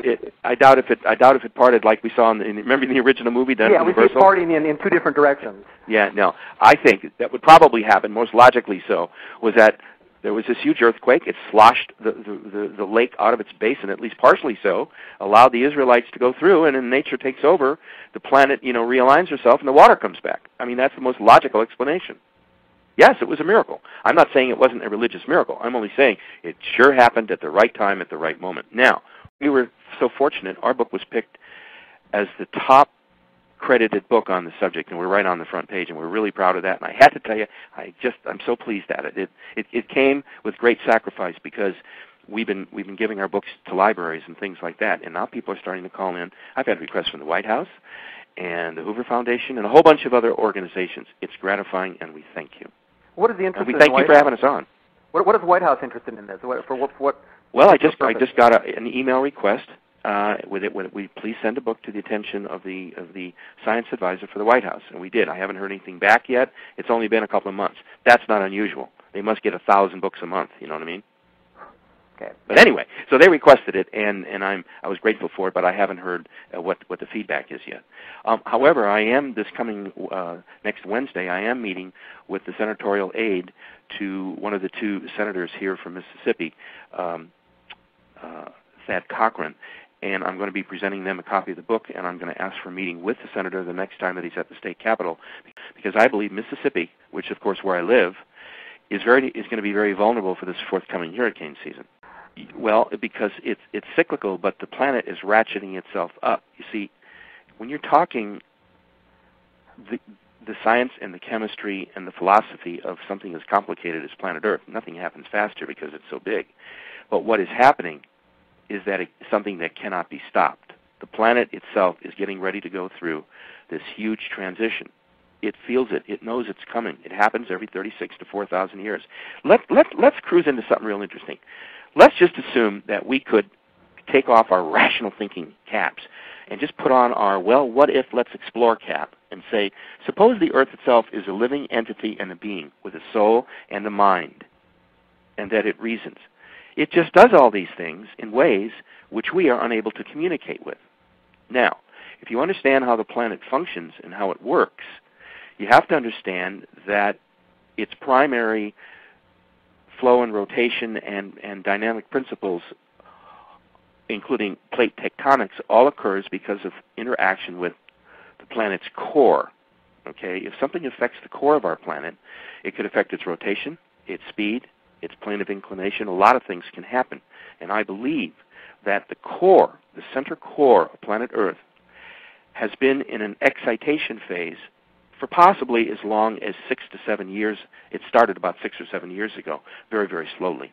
I doubt if it parted like we saw remember in the original movie. Yeah, we see it parting in two different directions. Yeah, no, I think that would probably happen, most logically so, was that there was this huge earthquake. It sloshed the lake out of its basin, at least partially so, allowed the Israelites to go through, and then nature takes over. The planet, realigns herself, and the water comes back. I mean, that's the most logical explanation. Yes, it was a miracle. I'm not saying it wasn't a religious miracle. I'm only saying it sure happened at the right time, at the right moment. Now, we were so fortunate. Our book was picked as the top credited book on the subject, and we're right on the front page, and we're really proud of that. And I had to tell you, I'm so pleased at it. It came with great sacrifice because we've been giving our books to libraries and things like that, and now people are starting to call in. I've had requests from the White House and the Hoover Foundation and a whole bunch of other organizations. It's gratifying, and we thank you. What is the interest? And we thank you for having us on. What is the White House interested in this? Well, I just got an email request. With it, we please send a book to the attention of the science advisor for the White House, and we did. I haven't heard anything back yet. It's only been a couple of months. That's not unusual. They must get 1,000 books a month. You know what I mean? Okay. But anyway, so they requested it, and I was grateful for it, but I haven't heard what the feedback is yet. However, I am this coming next Wednesday. I am meeting with the senatorial aide to one of the two senators here from Mississippi, Thad Cochran. And I'm going to be presenting them a copy of the book, and I'm going to ask for a meeting with the senator the next time that he's at the state capitol, because I believe Mississippi, which of course where I live, is going to be very vulnerable for this forthcoming hurricane season. Well, because it's cyclical, but the planet is ratcheting itself up. You see, when you're talking the science and the chemistry and the philosophy of something as complicated as planet Earth, nothing happens faster because it's so big. But what is happening is that it's something that cannot be stopped. The planet itself is getting ready to go through this huge transition. It feels it. It knows it's coming. It happens every 36 to 4,000 years. Let's cruise into something real interesting. Let's just assume that we could take off our rational thinking caps and just put on our, what if, let's explore cap and say, suppose the Earth itself is a living entity and a being with a soul and a mind, and that it reasons. It just does all these things in ways which we are unable to communicate with. Now, if you understand how the planet functions and how it works, you have to understand that its primary flow and rotation and dynamic principles, including plate tectonics, all occurs because of interaction with the planet's core. Okay? If something affects the core of our planet, it could affect its rotation, its speed, its plane of inclination. A lot of things can happen. And I believe that the core, the center core of planet Earth, has been in an excitation phase for possibly as long as 6 to 7 years. It started about 6 or 7 years ago, very, very slowly.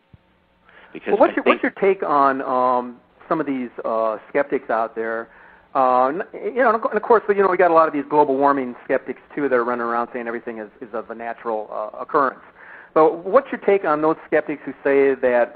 Because well, what's your take on some of these skeptics out there? And of course, we got a lot of these global warming skeptics too that are running around saying everything is of a natural occurrence. But what's your take on those skeptics who say that